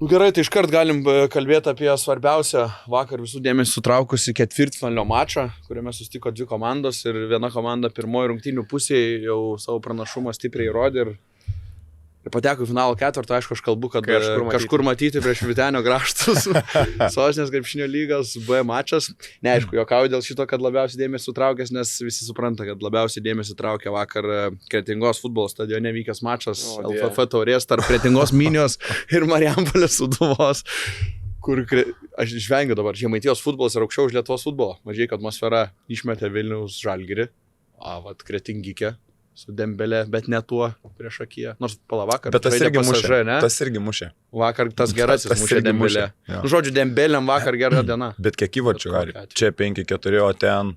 Nu gerai, tai iškart galim kalbėti apie svarbiausią vakar visų dėmesį sutraukusi ketvirtfinalio mačą, kuriame susitiko dvi komandos ir viena komanda pirmoji rungtynių pusėje jau savo pranašumą stipriai įrodė ir pateko į finalo ketvirtą. Aišku, aš kalbu, kad kažkur matyti prieš Vytenio Grąžtus, Sostinės krepšinio lygos B mačas. Neaišku, juokauju dėl šito, kad labiausiai dėmesį sutraukęs, nes visi supranta, kad labiausiai dėmesį traukė vakar Kretingos futbolo stadione vykęs mačas LFF taurės tarp Kretingos Minios ir Marijampolės Sūduvos, kur aš išvengiu dabar. Žemaitijos futbolas yra aukščiau už Lietuvos futbolą. Mažai, kad atmosfera išmetė Vilniaus Žalgirį, Kretingikė su Dembele, bet ne tuo prieš akiją. Nors vakar. Bet tas irgi mušė, ne? Tas irgi mušė. Vakar tas gerasis mušė Dembele. Nu, žodžiu, Dembeliam vakar gera diena. Bet kiek įvarčių gali? Čia 5-4, o ten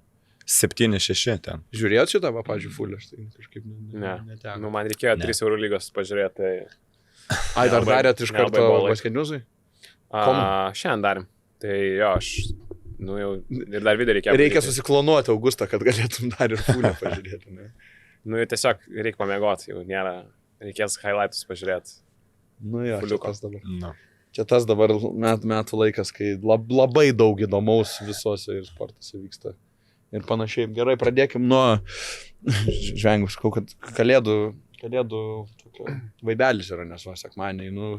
7-6 ten. Žiūrėjot šitą, pavyzdžiui, fulį? Aš tai kažkaip neteko. Nu, man reikėjo 3 Eurolygos pažiūrėti. Tai... Ai, dar darėt iš karto Basketniuzui? Šiandien darėm. Tai jo, aš... Nu, jau ir dar video reikėjo. Reikia susiklonuoti Augustą, kad galėtum dar ir fulę pažiūrėti, ne? Nu, tiesiog reikia pamiegoti, jau nėra, reikės highlightus pažiūrėti. Nu, jo, čia tas dabar. No. Čia tas dabar metų laikas, kai labai daug įdomaus visose ir sportuose vyksta. Ir panašiai. Gerai, pradėkim nuo, žvengiu, sakau, kad kalėdų vaibelis yra, nes sekmadienį,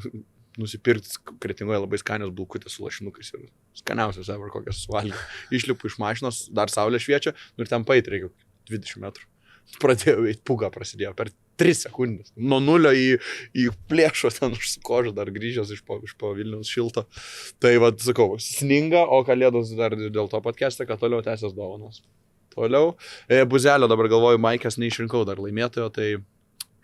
nusipirkti Kretingoje labai skanios bulkutės su lašinukais ir skaniausios ever kokias suvalgė. Išlipu iš mašinos, dar saulė šviečia, ir ten paeit reikia 20 metrų. Pradėjau eiti, pūga prasidėjo per 3 sekundės. Nuo nulio į plėšo ten užsukožą, dar grįžęs iš po Vilniaus šilto. Tai vad, sakau, sninga, o kalėdos dar dėl to podcast'e, kad toliau tęsės dovanos. Toliau. Buzelio dabar galvoju, Maikės neišrinkau dar laimėtojo, tai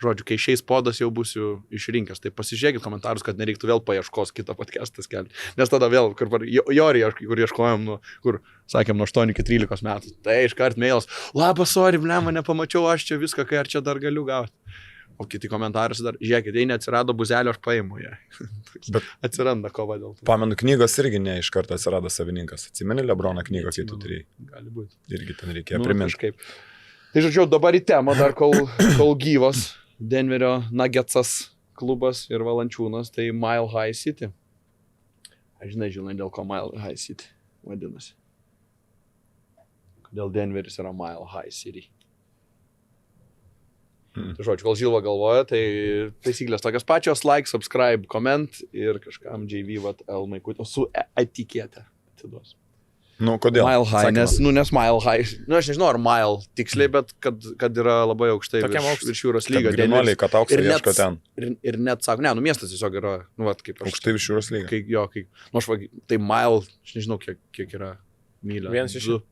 žodžiu, kai išeis podas jau būsiu išrinkęs. Tai pasižiūrėkit komentarus, kad nereiktų vėl paieškos kitą podcast'ą skelbti. Nes tada vėl, kur ieškojom, kur sakėm nuo 8 iki 13 metų. Tai iškart mailas, labas, sorry, blema, nepamačiau aš čia viską, kai ar čia dar galiu gauti. O kiti komentaras dar, žiūrėkit, jei neatsirado Buzelio, aš paimu ją. Bet atsiranda kova dėl to. Pamenu, knygos irgi ne iš karto atsirado savininkas. Atsimeni Lebrono knygą, kai tu turėjai? Gali būti. Irgi ten reikėjo priminti. Tai žodžiu, dabar į temą dar kol gyvas. Denverio Nuggetsas klubas ir Valančiūnas, tai Mile High City. Aš žinai dėl ko Mile High City vadinasi. Kodėl Denveris yra Mile High City. Tai žodžiu, kol Žilva galvoja, tai taisyklės tokios pačios, like, subscribe, comment ir kažkam JV.L maikutė su etiketė atiduos. Nu, kodėl? Mile High, nes Mile High, aš nežinau ar Mile tiksliai, bet kad yra labai aukštai virš jūros lygio. Kad grinuoliai, kad aukštai ieško ten. Ir net sako, miestas tiesiog yra, kaip aš. Aukštai virš jūros lygio. Tai Mile, aš nežinau, kiek yra mylė. 1,6.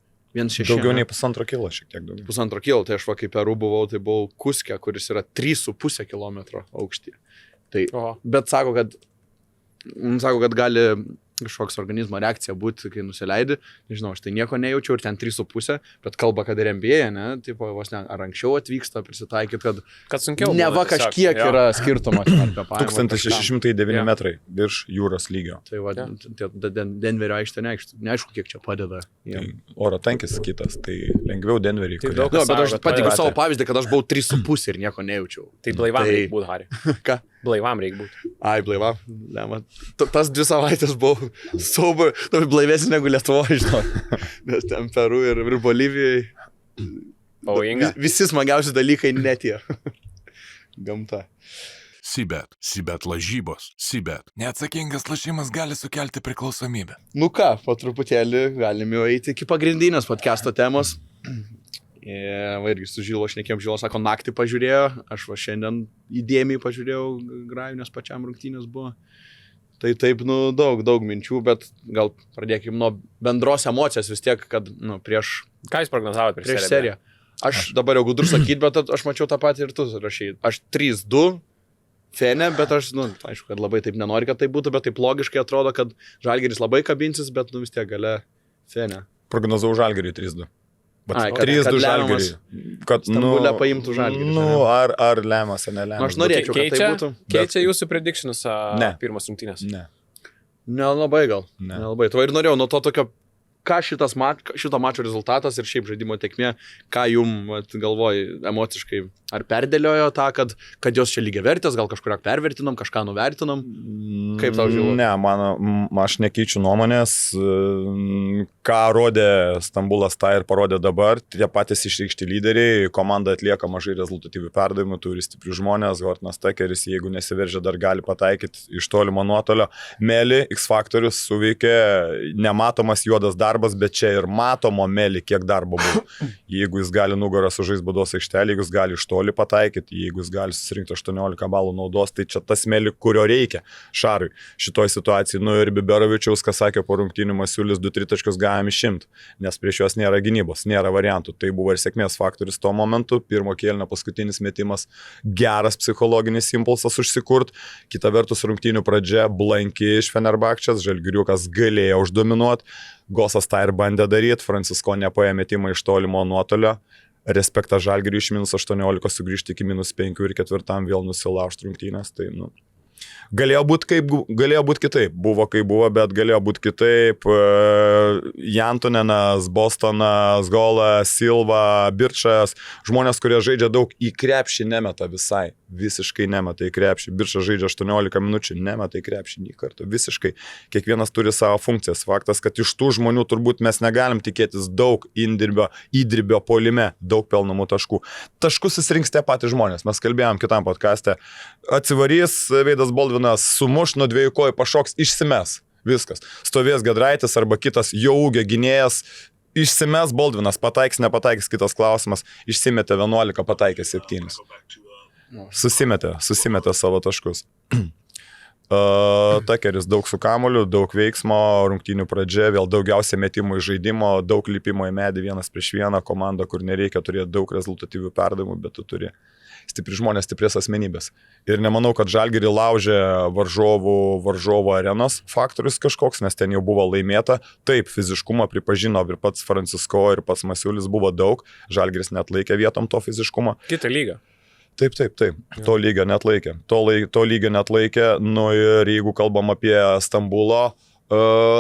Daugiau nei 1,5 kilo, šiek tiek daugiau. 1,5 kilo, tai aš kai Peru buvau, tai buvau Kuske, kuris yra 3,5 kilometro aukštyje. Tai, bet sako, kad gali kažkoks organizmo reakcija būti, kai nusileidi. Nežinau, aš tai nieko nejaučiau ir ten 3,5, bet kalba, kad ir NBA, ne, tipo, vos ne, ar anksčiau atvyksta prisitaikyti, kad sunkiau. Ne va kažkiek yra skirtumas. 1609 metrai virš jūros lygio. Tai va, Denverio aikštė neaišku, kiek čia padeda. Tai oro tankis kitas, tai lengviau Denverį. Bet aš patikiu savo pavyzdį, kad aš buvau 3,5 ir nieko nejaučiau. Tai blaivam reikia būti, Hari. Ką? Blaivam reikia būti. Ai, blaivam. Tas 2 savaitės buvau sober, blaivesnė negu Lietuvoje, žinau. Nes ten Peru ir Bolivijai. Pavojinga. Visi smagiausi dalykai netie. Gamta. Sibet lažybos. Neatsakingas lašymas gali sukelti priklausomybę. Nu ką, po truputėlį galim jau eiti iki pagrindinės podcast'o temos. Irgi su Žilo šnekėm, Žilo sako, naktį pažiūrėjo, aš va šiandien įdėmiai pažiūrėjau grajų, nes pačiam rungtynės buvo. Tai taip, daug minčių, bet gal pradėkim nuo bendros emocijos vis tiek, kad, prieš... Ką jūs prognozavote prieš seriją? Aš dabar jau gudru sakyti, bet aš mačiau tą patį ir tu rašai. Aš 3-2 fene, bet aš, aišku, kad labai taip nenori, kad tai būtų, bet taip logiškai atrodo, kad Žalgiris labai kabinsis, bet, vis tiek gale fene. Prognozavau Žalgirį 3-2. 3-2 Žalgirį. Kad Stambulę paimtų Žalgirį. Ar lemas, ar nelemas. Aš norėčiau, kad tai būtų. Keičia jūsų predictionus pirmas rungtynės? Ne. Nelabai gal. Nelabai. To ir norėjau nuo to tokio ką šito mačo rezultatas ir šiaip žaidimo tekmė, ką jums galvoji emociškai? Ar perdėliojo tą, kad jos čia lygiai vertės, gal kažkurio pervertinom, kažką nuvertinom? Kaip tau žiūrėjau? Ne, aš nekeičiu nuomonės. Ką rodė Stambulas, tą ir parodė dabar. Tie patys išreikšti lyderiai, komanda atlieka mažai rezultatyvių perdavimų, turi stiprių žmonės, Hortonas Takeris, jeigu nesiveržia, dar gali pataikyti iš tolimo nuotolio. Meli, X faktorius suveikė, nematomas juodas darbas, bet čia ir matomo Meli, kiek darbo buvo. Jeigu jis gali nugarą sužaisti baudos aikštelį, jeigu jis gali iš toli pataikyti, jeigu jis gali susirinkti 18 balų naudos, tai čia tas Meli, kurio reikia Šarui šitoj situacijai. Nu ir Biberovičiaus, kas sakė po rungtynių, Masiulis 2 tritaškius gavom išimti, nes prieš juos nėra gynybos, nėra variantų. Tai buvo ir sėkmės faktorius tuo momentu. Pirmo kėlinio paskutinis metimas, geras psichologinis impulsas užsikurt. Kita vertus rungtynių pradžia blanki iš Fenerbahčės, Žalgiriukas galėjo uždominuoti, Gosas tą ir bandė daryti, Francisko nepaėmė metimą iš tolimo nuotolio. Respektą Žalgiriui iš -18 sugrįžti iki -5 ir ketvirtam vėl nusilaužti rungtynės. Tai, galėjo būti kitaip. Buvo kaip buvo, bet galėjo būti kitaip. Jantonenas, Bostonas, Golas, Silva, Birčas. Žmonės, kurie žaidžia daug, į krepšį nemeta visai. Visiškai nemeta į krepšį. Birčas žaidžia 18 minučių, nemeta į krepšį nei karto. Visiškai. Kiekvienas turi savo funkcijas. Faktas, kad iš tų žmonių turbūt mes negalim tikėtis daug įdirbio puolime, daug pelnomų taškų. Taškus susirinks tie patys žmonės. Mes kalbėjom kitam podcaste. Atsivarys Veidas Boldvinas, sumuš nuo 2 kojų, pašoks, išsimes. Viskas. Stovės Gedraitis arba kitas jo ūgio gynėjas, išsimes Boldvinas, pataiks, nepataiks, kitas klausimas. Išsimetė 11, pataikė 7. Susimetė savo taškus. Takeris daug su kamuoliu, daug veiksmo, rungtynių pradžia, vėl daugiausia metimų į žaidimo, daug lipimo į medį 1-1, komanda, kur nereikia turėti daug rezultatyvių perdavimų, bet tu turi stipri žmonės, stiprias asmenybės. Ir nemanau, kad Žalgirį laužė varžovų arenos faktorius kažkoks, nes ten jau buvo laimėta. Taip, fiziškumą pripažino ir pats Francisko, ir pats Masiulis buvo daug. Žalgiris net laikė vietom to fiziškumo. Kita lyga. Taip. To lygio net laikė. To lygio net laikė. Nu ir jeigu kalbam apie Stambulo,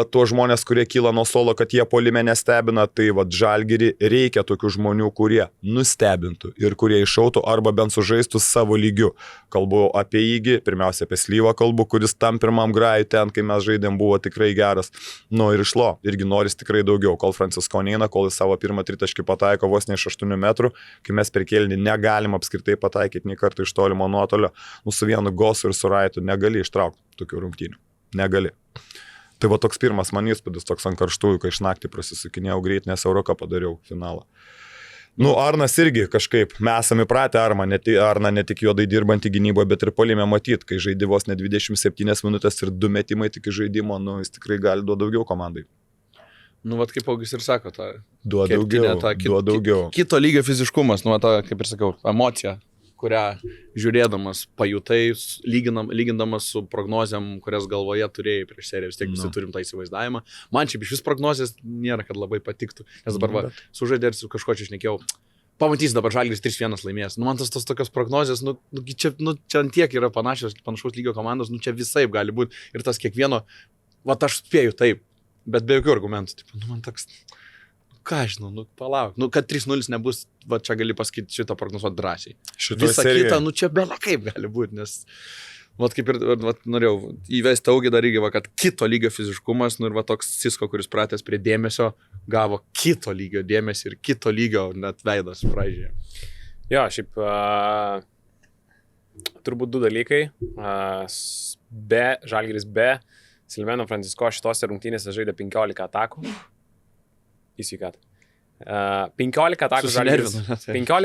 tuos žmonės, kurie kyla nuo suolo, kad jie puolime nestebina, tai Žalgirį reikia tokių žmonių, kurie nustebintų ir kurie iššautų arba bent sužaistų savo lygiu. Kalbu apie Įgį, pirmiausia apie Slyvą kalbu, kuris tam pirmam grajui ten, kai mes žaidėm, buvo tikrai geras. Nu ir išlo, irgi noris tikrai daugiau, kol Francisko neina, kol jis savo pirmą tritaškį pataiko vos ne iš 8 metrų, kai mes per kėlinį negalim apskritai pataikyti nei kartą iš tolimo nuotolio, su vienu Gosu ir su Raitu negali ištraukti tokių rungtynių. Negali. Tai toks pirmas man įspūdis, toks ant karštųjų, kai iš naktį prasisukinėjau greit, nes Euroką padariau finalą. Arnas irgi kažkaip, mes esame įpratę Arną ne tik juodai dirbantį gynyboje, bet ir puolime matyti, kai žaidė vos ne 27 minutės ir 2 metimai tik iš žaidimo, jis tikrai gali duoti daugiau komandai. Kaip Augis ir sako, duoda daugiau. Kito lygio fiziškumas, kaip ir sakau, emocija, kurią žiūrėdamas pajutai, lygindamas su prognozėm, kurias galvoje turėjai prieš seriją, vis tiek visi turim tą įsivaizdavimą. Man šiaip iš vis prognozės nėra, kad labai patiktų, nes dabar sužaidė ir su kažko čia šnekėjau. Pamatysi dabar Žalgiris 3-1 laimės. Man tas tokios prognozės, čia ant tiek yra panašaus lygio komandos, čia visaip gali būti. Ir tas kiekvieno, aš spėju taip, bet be jokių argumentų. Man toks... Ką žinau, palauk, kad 3-0 nebus, čia gali pasakyti šitą prognozuoti drąsiai. Visa kita, čia belia kaip gali būti, nes, kaip ir norėjau įvesti Augį dar irgi, kad kito lygio fiziškumas, ir toks Sisko, kuris pratęs prie dėmesio, gavo kito lygio dėmesį ir kito lygio net veidas pražė. Jo, šiaip, turbūt 2 dalykai, Žalgiris be Silveno Francisko šitose rungtynėse žaidė 15 atakų. Įsvykat. 15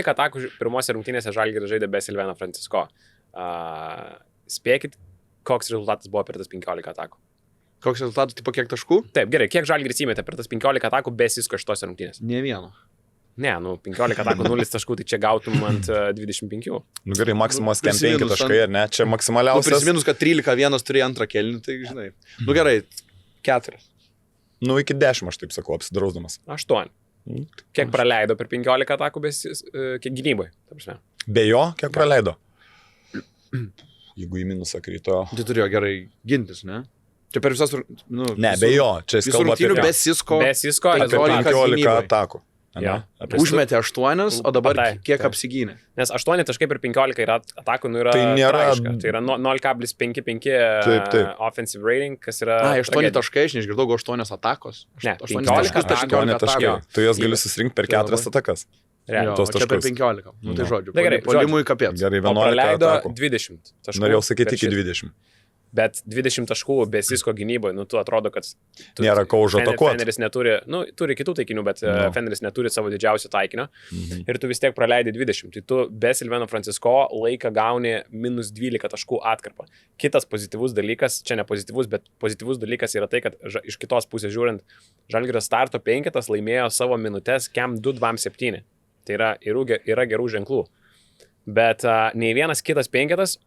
atakų pirmose rungtynėse Žalgiris žaidė be Silveno Francisko. Spėkit, koks rezultatas buvo per tas 15 atakų. Koks rezultatas, tipo kiek taškų? Taip, gerai, kiek Žalgiris įmetė per tas 15 atakų be Sisko šitose rungtynėse? Nė vieno. Ne, 15 atakų 0 taškų, tai čia gautum ant 25. Gerai, maksimos 5 taškai, ar ne? Čia maksimaliausias. Prisiminus, kad 13-1 turėjo antrą kėlinį, tai žinai. Gerai, 4. Iki 10, aš taip sakau, apsidrausdamas. 8. Kiek praleido per 15 atakų kiek gynybai? Be jo, kiek praleido? Jeigu į minusą krito. Tai turėjo gerai gintis, ne? Čia per visas, nu... Ne, be jo, čia jis Visų kalba apie rungtynių be Sisko. Be Sisko, apie 15 atakų. Jo. Užmetė 8, o dabar Taip, kiek taip. apsigynė. Nes 8 taškai per 15 yra atakų, nu yra Tai nėra- tragiška. Tai yra 0,55 Taip. offensive rating, kas yra... 8 tragedija. taškai, aš neišgirdau, 8 atakos. Ne, 8 15 taškus, atakų. 18 taškai. atakų. Tu jas gali susirinkti per 4 atakas. Realiai. Jo, tuos o čia per taškus. 15. Nu tai Nu. žodžiu, Tai gerai, polimui kapėt. Gerai, O 11 praleido atakų. 20 taškų. Norėjau sakyti per iki šitą. 20. Bet 20 taškų be Sisko gynyboje, nu tu atrodo, kad... Nėra ko užatakuot. Feneris neturi, nu, turi kitų taikinių, bet Nu. Feneris neturi savo didžiausio taikinio. Mhm. Ir tu vis tiek praleidai 20. Tai tu be Silveno Francisko laiką gauni minus 12 taškų atkarpą. Kitas pozityvus dalykas, čia ne pozityvus, bet pozityvus dalykas yra tai, kad iš kitos pusės žiūrint, Žalgirio starto 5 laimėjo savo minutės Kem 2-2-7. Tai yra gerų ženklų. Bet nei vienas kitas 5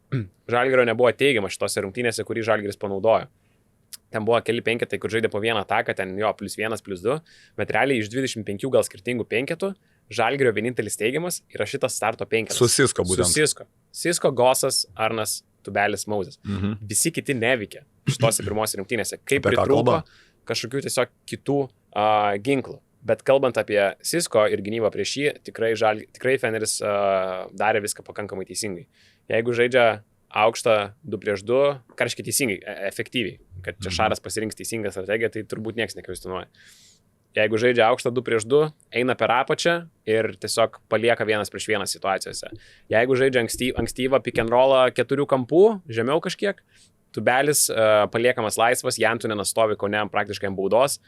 Žalgirio nebuvo teigiamas šitose rungtynėse, kurį Žalgiris panaudojo. Ten buvo keli 5, kur žaidė po vieną ataką, ten jo +1, +2, bet realiai iš 25 gal skirtingų 5 Žalgirio vienintelis teigiamas yra šitas starto 5. Su Sisko būtent. Su Sisko. Sisko, Gosas, Arnas, Tubelis, Mauzas. Mhm. Visi kiti neveikia šitose pirmose rungtynėse. Kaip Apie ką pritrūko kalba? kažkokių tiesiog kitų ginklų. Bet kalbant apie Sisko ir gynybą prieš jį, tikrai Feneris darė viską pakankamai teisingai. Jeigu žaidžia aukštą 2-2, karškai teisingai, efektyviai, kad čia Šaras pasirinks teisingą strategiją, tai turbūt niekas nekvestionuoja. Jeigu žaidžia aukštą 2-2, eina per apačią ir tiesiog palieka 1-1 situacijose. Jeigu žaidžia ankstyvą pick and rollą 4 kampų, žemiau kažkiek, Tubelis paliekamas laisvas, Jantunenas stovi kaune praktiškai ant baudos,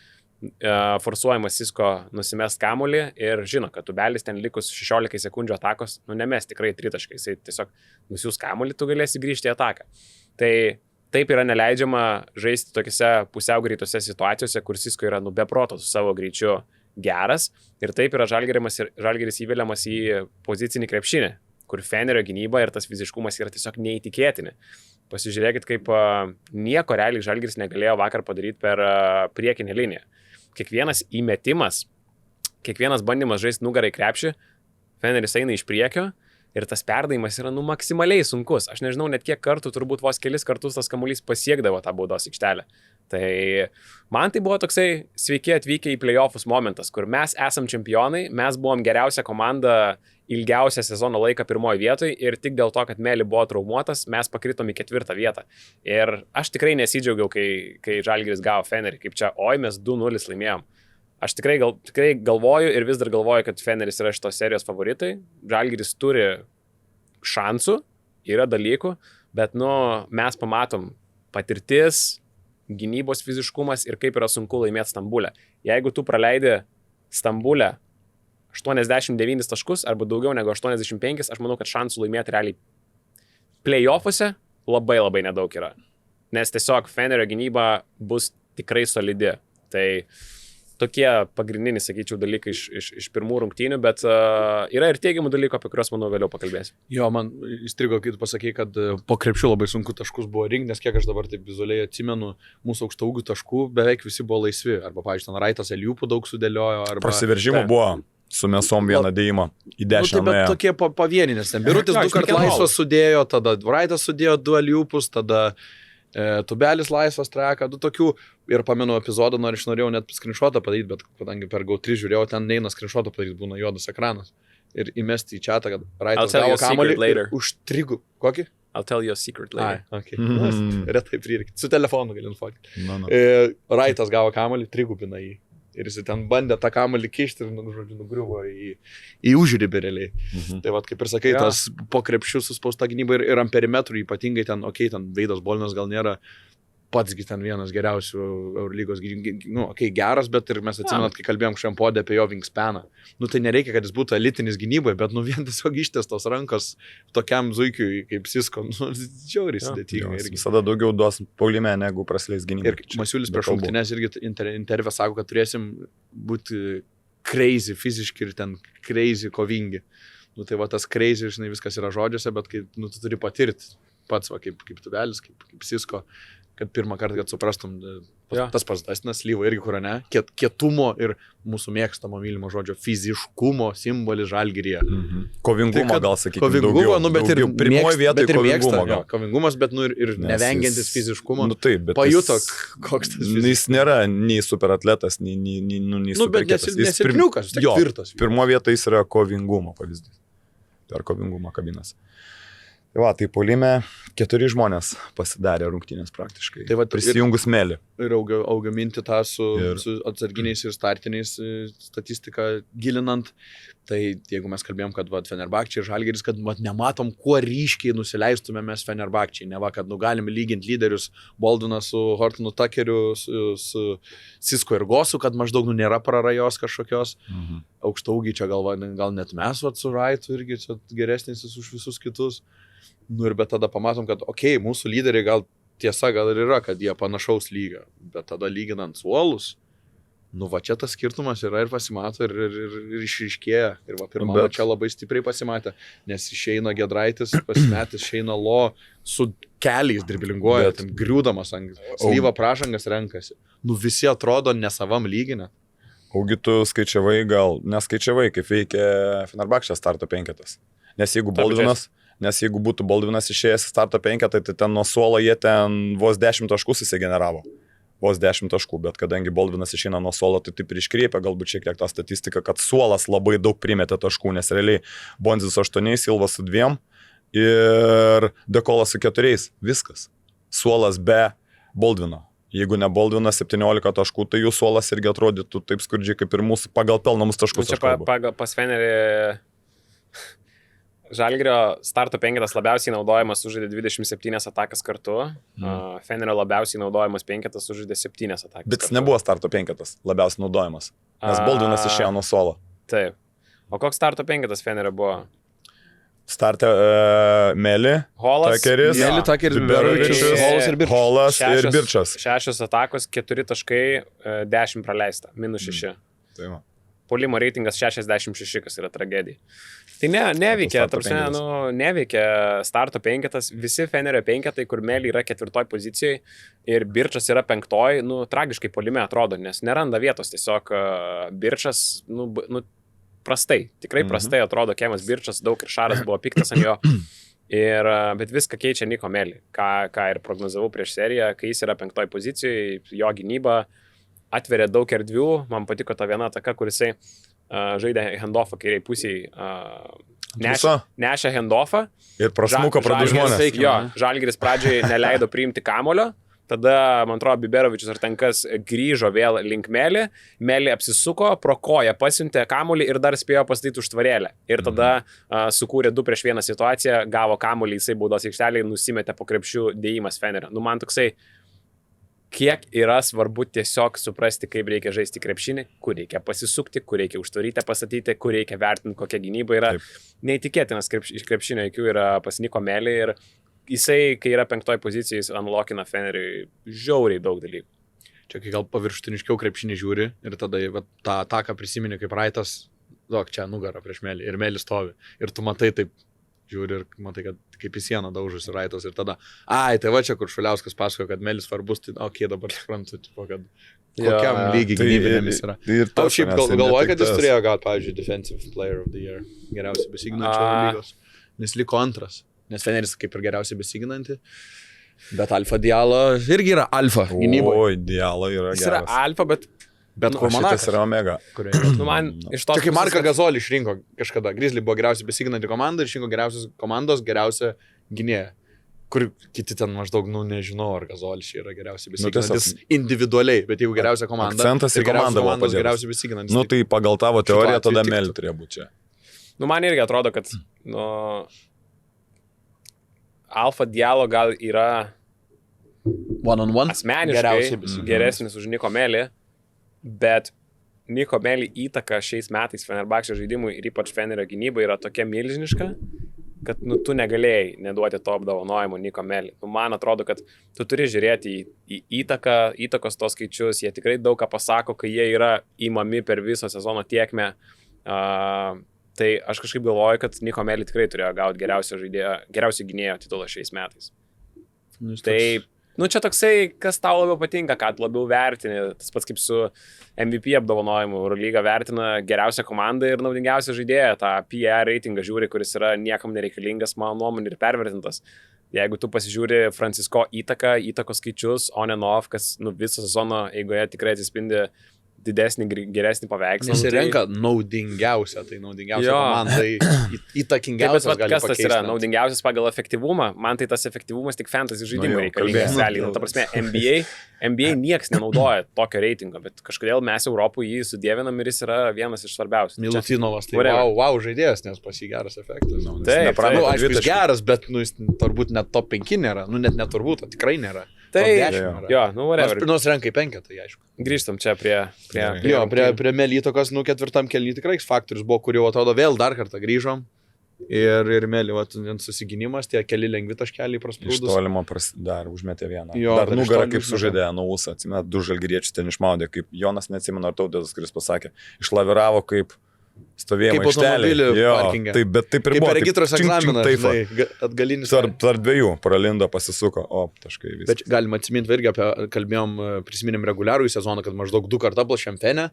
forsuojamas Sisko nusimest kamuolį ir žino, kad Tubelis ten likus 16 sekundžių atakos, nu nemes tikrai 3 taškai, jisai tiesiog nusiūs kamuolį, tu galėsi grįžti į ataką. Tai taip yra neleidžiama žaisti tokiuose pusiau greitose situacijose, kur Sisko yra beproto su savo greičiu geras ir taip yra Žalgiris įveliamas į pozicinį krepšinį, kur Fenerio gynyba ir tas fiziškumas yra tiesiog neįtikėtini. Pasižiūrėkit, kaip nieko realiai Žalgiris negalėjo vakar padaryti per priekinę liniją. Kiekvienas įmetimas, kiekvienas bandymas žaisti nugarai krepšį, Feneris eina iš priekio ir tas perdavimas yra maksimaliai sunkus. Aš nežinau net kiek kartų, turbūt vos kelis kartus tas kamuolys pasiekdavo tą baudos aikštelę. Tai man tai buvo toksai sveiki atvykę į playoffus momentas, kur mes esam čempionai, mes buvom geriausia komanda ilgiausią sezono laiką pirmoje vietoje ir tik dėl to, kad Meli buvo traumuotas, mes pakritom į 4 vietą. Ir aš tikrai nesidžiaugiau, kai Žalgiris gavo Fenerį, kaip čia, oi, mes 2-0 laimėjom. Aš tikrai galvoju ir vis dar galvoju, kad Feneris yra šitos serijos favoritai. Žalgiris turi šansų, yra dalykų, bet mes pamatom patirtis, gynybos fiziškumas ir kaip yra sunku laimėti Stambulę. Jeigu tu praleidi Stambulę 89 taškus arba daugiau negu 85, aš manau, kad šansų laimėti realiai playoffuose labai labai nedaug yra. Nes tiesiog Fenerio gynyba bus tikrai solidi. Tai tokie pagrindiniai, sakyčiau, dalykai iš pirmų rungtynių, bet yra ir teigiamų dalykų, apie kuriuos, manau, vėliau pakalbėsiu. Jo, man įstrigo, kai tu pasakei, kad po krepšių labai sunku taškus buvo rinkti, nes kiek aš dabar taip vizualiai atsimenu, mūsų aukštaūgių taškų beveik visi buvo laisvi. Arba, pavyzdžiui, ten Raitas Eliupų daug sudėliojo. Prasiveržimų buvo su mesom vieną dėjimą į 10. Nu, tai bet tokie pavieniai, nes ten Birutis 2 kart laisvas sudėjo, tada Raitas sudėjo 2 Eliupus, tada Tubelis laisvas treką, 2 tokių. Ir pamenu epizodą, aš norėjau net screenshotą padaryti, bet kadangi per GO3 žiūrėjau, ten neina screenshotą padaryti, būna juodas ekranas. Ir įmesti į chatą, kad Raitas gavo kamuolį už 3. Kokį? I'll tell you a secret later. Okay. Retai prireikti. Su telefonu gali nufotkyti. No. Raitas gavo kamuolį, 3 jį. Ir jis ten bandė tą kamuolį kišti ir, žodžiu, nugriuvo į užribį realiai. Tai vat, kaip ir sakai, tas po krepšių suspausta gynyba ir ant perimetrų ypatingai ten, ten Veidas Bolinas gal nėra patsgi ten vienas geriausių Eurolygos, geras, bet ir mes atsimenat, kai kalbėjom šiam podė apie jo wingspaną. Tai nereikia, kad jis būtų elitinis gynybai, bet vien tiesiog ištestos rankos tokiam zuikiui kaip Sisko, žiauriai sudėtinga. Jis visada daugiau duos puolime, negu prasileis gynybai. Ir Masiulis prieš rungtynes irgi intervė sako, kad turėsim būti crazy fiziški ir ten crazy kovingi. Tai va tas crazy, žinai, viskas yra žodžiuose, bet kai tu turi patirti pats, va, kaip Tubelis, kaip Sisko, kad pirmą kartą, kad suprastum, Jo. tas pats Dastinas Lyva irgi, kur ne, kietumo ir mūsų mėgstamo mylimo žodžio fiziškumo simbolis Žalgiryje. Kovingumo, Tai kad gal sakykime. Kovingumo, nu, bet ir pirmoji vietoje kovingumo. jo, kovingumas, bet nu, ir nevengiantis fiziškumo. Nu taip, bet Pajuto, koks tas fiziškumas. Jis nėra nei superatletas, nei Bet superkietas. nesilpniukas, tik tvirtas. Pirmo vietoje jis yra kovingumo pavyzdys. Per kovingumą kabinas. Tai va, tai puolime 4 žmonės pasidarė rungtynės praktiškai. Tai va, prisijungus Melį. Ir augaminti tą su atsarginiais ir startiniais statistiką gilinant. Tai jeigu mes kalbėjom, kad Fenerbahčė ir Žalgiris, kad nematom, kuo ryškiai nusileistume mes Fenerbahčei. Ne va, kad galim lyginti lyderius Boldiną su Hortonu Takeriu, su Sisko ir Gosu, kad maždaug nėra prarajos kažkokios. Aukštaugiai čia gal net mes su Raitu irgi čia geresnis už visus kitus. Nu ir bet tada pamatom, kad mūsų lyderiai gal tiesa gal ir yra, kad jie panašaus lygio, bet tada lyginant suolus, nu va čia tas skirtumas yra ir pasimato ir išryškėja. Ir va pirmą čia labai stipriai pasimatė, nes išeina Gedraitis, pasimetęs, išeina Lo su keliais driblinguoja, ten griūdamas ant Slyva pražangas renkasi. Nu visi atrodo nesavam lyginę. Augi tu skaičiavai, gal neskaičiavai, kaip veikia Fenerbahčės starto penketas. Nes jeigu būtų Boldvinas išėjęs į starto penketą, tai ten nuo suolo jie ten vos 10 taškų įsigeneravo. Vos 10 taškų, bet kadangi Boldvinas išeina nuo suolo, tai taip ir iškreipia galbūt šiek tiek tą statistiką, kad suolas labai daug primetė taškų, nes realiai Bonzis 8, Silva su 2 ir Dekolas su 4. Viskas. Suolas be Boldvino. Jeigu ne Boldvinas 17 taškų, tai jų suolas irgi atrodytų taip skurdžiai kaip ir mūsų pagal pelnamus taškus. Čia pas Fenerį Žalgirio starto penketas labiausiai naudojamas sužaidė 27 atakas kartu, Fenerio labiausiai naudojamas penketas sužaidė 7 atakas. Bet jis nebuvo starto penketas labiausiai naudojamas, nes Boldvinas išėjo nuo suolo. Taip. O koks starto penketas Fenerio buvo? Startė Meli, Holas, Takeris, Holas ir Birčas. 6 atakos, 4 taškai, 10 praleista, -6. Tai Puolimo reitingas 66, kas yra tragedija. Tai neveikia, neveikia starto penketas, visi Fenerio penketai, kur Melį yra 4 pozicijoje ir Birčas yra 5, tragiškai puolime atrodo, nes neranda vietos, tiesiog Birčas, prastai, tikrai prastai atrodo Kemas Birčas, daug ir Šaras buvo piktas ant jo, bet viską keičia Niko Melį, ką ir prognozavau prieš seriją, kai jis yra 5 pozicijoje, jo gynyba atveria daug erdvių, man patiko ta viena ataka, kur jisai žaidė handoffą kairiai pusiai, nešė handoffą. Ir prasmuko pradų žmonės. Jo, Žalgiris pradžiai neleido priimti kamulio, tada, man atrodo, Biberovičius ar tenkas grįžo vėl link Melį, Melį apsisuko, pro koją pasiuntė kamulį ir dar spėjo pastatyti užtvarėlę. Ir tada sukūrė 2 prieš 1 situaciją, gavo kamulį, jisai baudos aikštelėje, nusimetė po krepšių dėjimas Fenerio. Man toksai, kiek yra svarbu tiesiog suprasti, kaip reikia žaisti krepšinį, kur reikia pasisukti, kur reikia užtvarytę pastatyti, kur reikia vertinti, kokia gynyba yra. Taip. Neįtikėtinas krepšinio IQ yra pas Niko Melį ir jisai, kai yra 5 pozicijoje, jis unlockina Feneriui žiauriai daug dalykų. Čia kai gal paviršutiniškiau krepšinį žiūri ir tada tą ataką prisimeni kaip Raitas, čia nugarą prieš Melį ir Melis stovi. Ir tu matai taip, žiūri ir matai, kad kaip į sieną daužusi Raitas ir tada, tai va čia, kur Šuliauskas pasakojo, kad Melis svarbus, tai dabar suprantu, kad kokiam lygiai gynybinėmis yra. Tau šiaip galvoji, kad jis turėjo gauti, pavyzdžiui, Defensive Player of the Year, geriausiai besiginančio lygos, nes liko antras, nes Feneris kaip ir geriausiai besiginanti, bet Alfa Diallo irgi yra alfa gynyboje. Oi, Diallo yra geras. Jis yra alfa, bet kur Monakas yra omega. Man iš tos... Čia kai Marką Gazolį išrinko kažkada, Grizzly buvo geriausiai besiginanti komanda ir išrinko geriausios komandos geriausią gynėją. Kur kiti ten maždaug, nežinau, ar Gazolis yra geriausiai besiginantis individualiai, bet jeigu geriausia komanda... Akcentas į komandą buvo padėtas. Geriausiai besiginantis. Tai pagal tavo teoriją tada Melį turėjo būti čia. Man irgi atrodo, kad Alfa Diallo gal yra asmeniškai geresnis už Niko Melį. Bet Niko Melį įtaka šiais metais Fenerbahčės žaidimui ir ypač Fenerio gynybai yra tokia milžiniška, kad tu negalėjai neduoti to apdovanojimo Niko Melį. Man atrodo, kad tu turi žiūrėti į įtakos tos skaičius, jie tikrai daug ką pasako, kai jie yra įmami per viso sezono tiekmę. Tai aš kažkaip galvoju, kad Niko Melį tikrai turėjo gauti geriausio gynėjo titulą šiais metais. Tai Nu, čia toksai, kas tau labiau patinka, ką labiau vertini. Tas pats kaip su MVP apdovanojimu. Eurolyga vertina geriausią komandą ir naudingiausią žaidėją. Ta PR reitingą žiūri, kuris yra niekam nereikalingas, mano nuomonė, ir pervertintas. Jeigu tu pasižiūri Francisco įtakos skaičius, on and off, kas visą sezono eigoje tikrai atsispindi didesnį, geresnį paveikslą. Jis renka naudingiausią, tai naudingiausia komanda, įtakingiausias gali kas tas pakeisti. yra naudingiausias pagal efektyvumą? Man tai tas efektyvumas tik fantasy žaidimui reikalingas. Realiai, ta prasme, NBA nieks nenaudoja tokio reitingo, bet kažkodėl mes Europoje jį sudėvinam ir jis yra vienas iš svarbiausių. Milutinovas, tai wow žaidėjas, nes pas jį geras efektas. Taip, aišku, jis geras, bet jis turbūt net top 5 nėra, net neturbūt, tikrai nėra. Tai, whatever. Nors renkai 5, tai aišku. Grįžtam čia prie Melytokos, 4 kelnį tikrai faktorius buvo, kurio atrodo vėl dar kartą grįžom. Ir Meli, susiginimas, tie keli lengvi taškeliai prasprūdus. Iš tolimo dar užmetė vieną. Dar nugarą kaip sužaidė Nausą, atsimėt, 2 žalgiriečius ten išmaudė, kaip Jonas neatsimena, ar Tautas, kuris pasakė, išlaviravo kaip stovėjimo aikštelė. Bet taip ir buvo. Kaip regitros egzaminas, atgalinis. Tarp dviejų pralindo, pasisuko, taškai viskas. Bet galima atsiminti irgi prisiminėm reguliarųjį sezoną, kad maždaug 2 kartą plašiam Fene.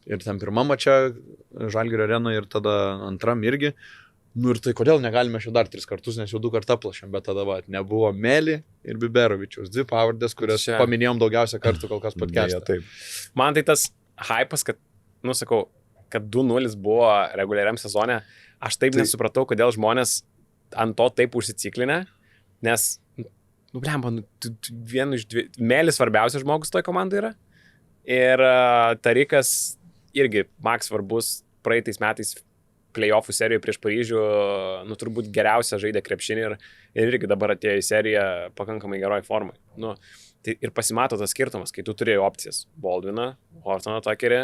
Ir ten pirmam mačia Žalgirio arenoje ir tada antram irgi. Nu ir tai kodėl negalime šio dar 3 kartus, nes jau 2 kartą plašiam, bet tada nebuvo Meli ir Biberovičiaus. 2 pavardės, kurias paminėjom daugiausia kartų kol kas podcast'e. Man tai tas hypas, kad, sakau, kad 2-0 buvo reguliariam sezone, aš taip nesupratau, kodėl žmonės ant to taip užsiciklinę, nes, vienu iš Melis svarbiausias žmogus toj komandai yra. Ir Tarikas irgi Max svarbus praeitais metais playoffų serijoje prieš Paryžių, turbūt geriausia žaidė krepšinį ir irgi dabar atėjo į seriją pakankamai geroj formai. Tai ir pasimato tas skirtumas, kai tu turėjai opcijas. Baldviną, Hortoną Takerį,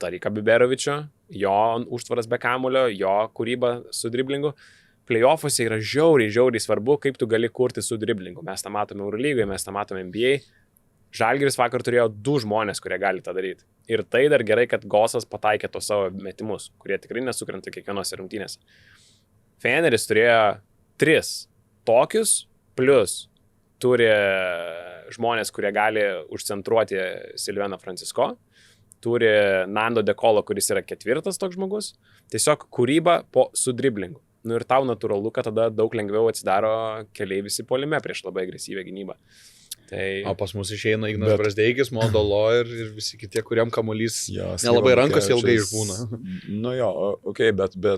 Tariką Biberovičio, jo užtvaras be kamulio, jo kūryba su driblingu. Playoffuose yra žiauriai svarbu, kaip tu gali kurti su driblingu. Mes tą matome Eurolygoje, mes tą matome NBA. Žalgiris vakar turėjo 2 žmonės, kurie gali tą daryti. Ir tai dar gerai, kad Gosas pataikė tos savo metimus, kurie tikrai nesukrenta kiekvienose rungtynėse. Feneris turėjo 3 tokius, plus turi žmonės, kurie gali užcentruoti Silveną Francisco. Turi Nando De Colo, kuris yra 4 toks žmogus, tiesiog kūryba su driblingu. Ir tau natūralu, kad tada daug lengviau atsidaro keliai visi puolime prieš labai agresyvę gynybą. O pas mus išeina Ignas Brazdeikis, Modolo ir visi kitie, kuriam kamuolys nelabai rankas ilgai išbūna.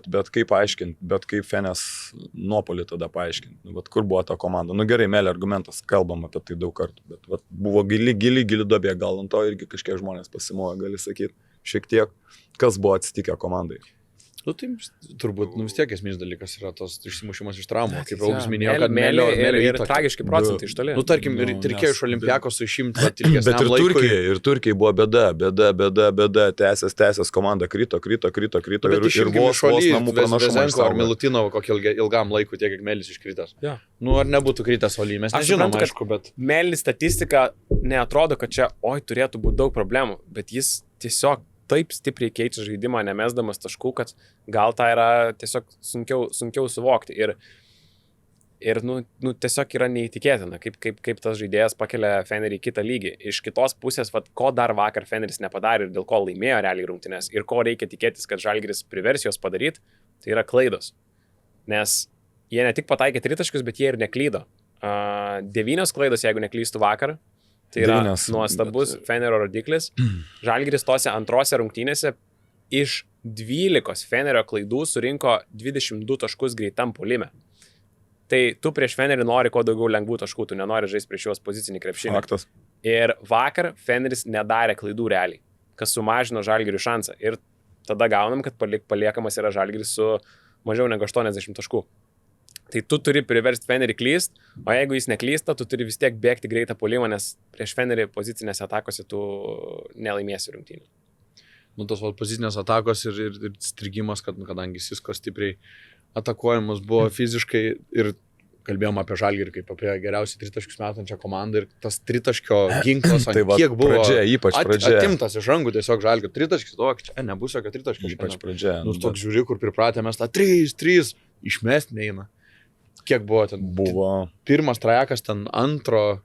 Bet kaip paaiškinti, bet kaip Fenes nuopolį tada paaiškinti. Kur buvo ta komanda? Gerai, Melio argumentas, kalbam apie tai daug kartų, bet buvo gili duobė, gal ant to irgi kažkiek žmonės pasimojo, gali sakyti, šiek tiek, kas buvo atsitikę komandai. Tai turbūt vis tiek esminis dalykas yra tos išsimušimas iš traumų, kaip Augis minėjo, kad Melio ir tragiški procentai iš toli. Tarkim, reikėjo iš Olimpiakos suimti ilgesniam laikui. Ir Turkijai buvo bėda, tęsės komanda krito ir vos namų pranašumą išsaugojo. Ar Milutinovo kokį ilgam laikui tiek, kiek Melis iškritas. Ar nebūtų kritęs Oly, mes nežinom, aišku, bet... Melis statistika neatrodo, kad čia, turėtų būti daug problemų, bet jis tiesiog taip stipriai keičia žaidimą, nemesdamas taškų, kad gal tai yra tiesiog sunkiau suvokti. Ir tiesiog yra neįtikėtina, kaip tas žaidėjas pakelia Fenerį į kitą lygį. Iš kitos pusės, ko dar vakar Feneris nepadarė ir dėl ko laimėjo realiai rungtynes ir ko reikia tikėtis, kad Žalgiris privers juos padaryti, tai yra klaidos. Nes jie ne tik pataikė 3 taškus, bet jie ir neklydo. 9 klaidos, jeigu neklystų vakar. Tai yra nuostabus Fenerio rodiklis. Žalgiris tose antrose rungtynėse iš 12 Fenerio klaidų surinko 22 taškus greitam puolime. Tai tu prieš Fenerį nori kuo daugiau lengvų taškų, tu nenori žaisti prieš juos pozicinį krepšinį. Faktas. Ir vakar Feneris nedarė klaidų realiai, kas sumažino Žalgirių šansą. Ir tada gaunam, kad paliekamas yra Žalgiris su mažiau negu 80 taškų. Tai tu turi priversti Fenerį klyst, o jeigu jis neklysta, tu turi vis tiek bėgti greitą puolimą, nes prieš Fenerį pozicinėse atakose tu nelaimėsi rungtynių. Tos pozicinės atakos ir strigimas, kadangi Sisko stipriai atakuojamas buvo fiziškai ir kalbėjom apie Žalgirį kaip apie geriausiai 3 taškus metančią komandą ir tas 3 taško ginklas, kiek buvo atimtas iš rankų tiesiog Žalgirio 3 taškis, čia nebus jokio 3 taškis. Ypač pradžioje. Toks žiūri, kur pripratę mes tą 3 išmest neina. Kiek buvo ten? Buvo. Pirmas trajekas ten antro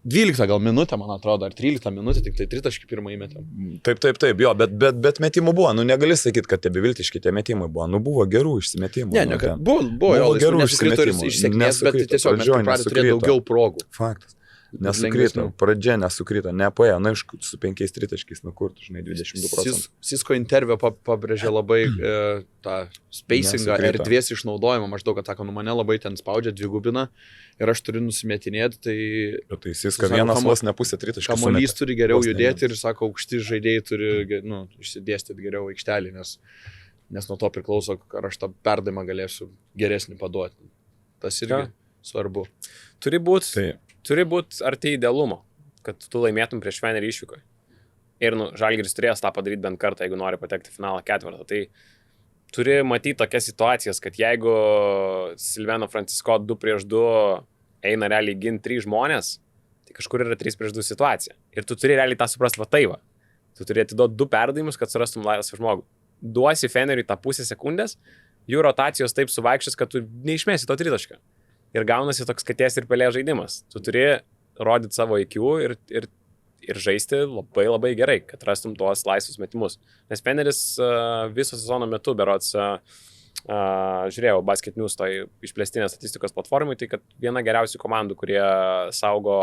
12 gal minutę, man atrodo, ar 13 minutę, tik tai 3 pirmą įmetėm. Taip, jo, bet metimų buvo, negali sakyti, kad tie beviltiški tie metimai buvo, buvo gerų išsimetimų. Buvo gerų išsimetimų, iš sėkmės, bet tiesiog mes pradėjome turėti daugiau progų. Faktas. Nesukrito, pradžia nesukrito, nepaėjo, iš su 5 tritaškiais, kur, žinai, 22%. Sisko interviu pabrėžė labai tą spacingą, erdvės išnaudojimą, maždaug, kad sako, mane labai ten spaudžia, dvigubina ir aš turiu nusimetinėti, tai... Bet tai Sisko vienas vos ne pusė tritaškį. Kamuolys turi geriau judėti ir, sako, aukšti žaidėjai turi, išsidėstyti geriau aikštelį, nes nuo to priklauso, ar aš tą perdavimą galėsiu geresnį paduoti. Tas irgi svarbu. Turi būti arti idealumo, kad tu laimėtum prieš Fenerį išvykoje. Ir Žalgiris turės tą padaryti bent kartą, jeigu nori patekti finalą ketvirtą. Tai turi matyti tokias situacijas, kad jeigu Silvano Francisko 2-2 eina realiai ginti 3 žmonės, tai kažkur yra 3-2 situacija. Ir tu turi realiai tą suprasti va taip. Tu turi atiduoti 2 perdavimus, kad surastum laisvą žmogų. Duosi Feneriui tą pusę sekundės, jų rotacijos taip suvaikščios, kad tu neišmėsi to tritašką. Ir gaunasi toks katės ir pelė žaidimas. Tu turi rodyti savo IQ ir žaisti labai labai gerai, kad rastum tuos laisvus metimus. Nes Feneris viso sezono metu, berods, žiūrėjau Basket News toj išplėstinės statistikos platformai, tai kad viena geriausių komandų, kurie saugo,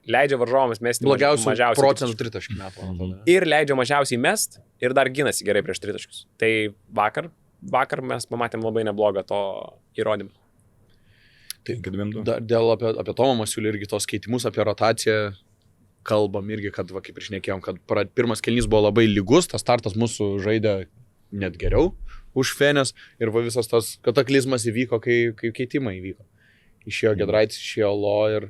leidžia varžovams mesti mažiausiai procentų tritaškį metų. Ir leidžia mažiausiai mest ir dar ginasi gerai prieš tritaškius. Tai vakar mes pamatėm labai neblogą to įrodymą. Dėl apie Tomą Masiulį irgi tos keitimus, apie rotaciją kalbam irgi, kad, kaip ir šnekėjom, kad pirmas kėlinys buvo labai lygus, tas startas mūsų žaidė net geriau už Fenės ir visas tas kataklizmas įvyko, kai keitimai įvyko. Išėjo Giedraitis, išėjo Lo ir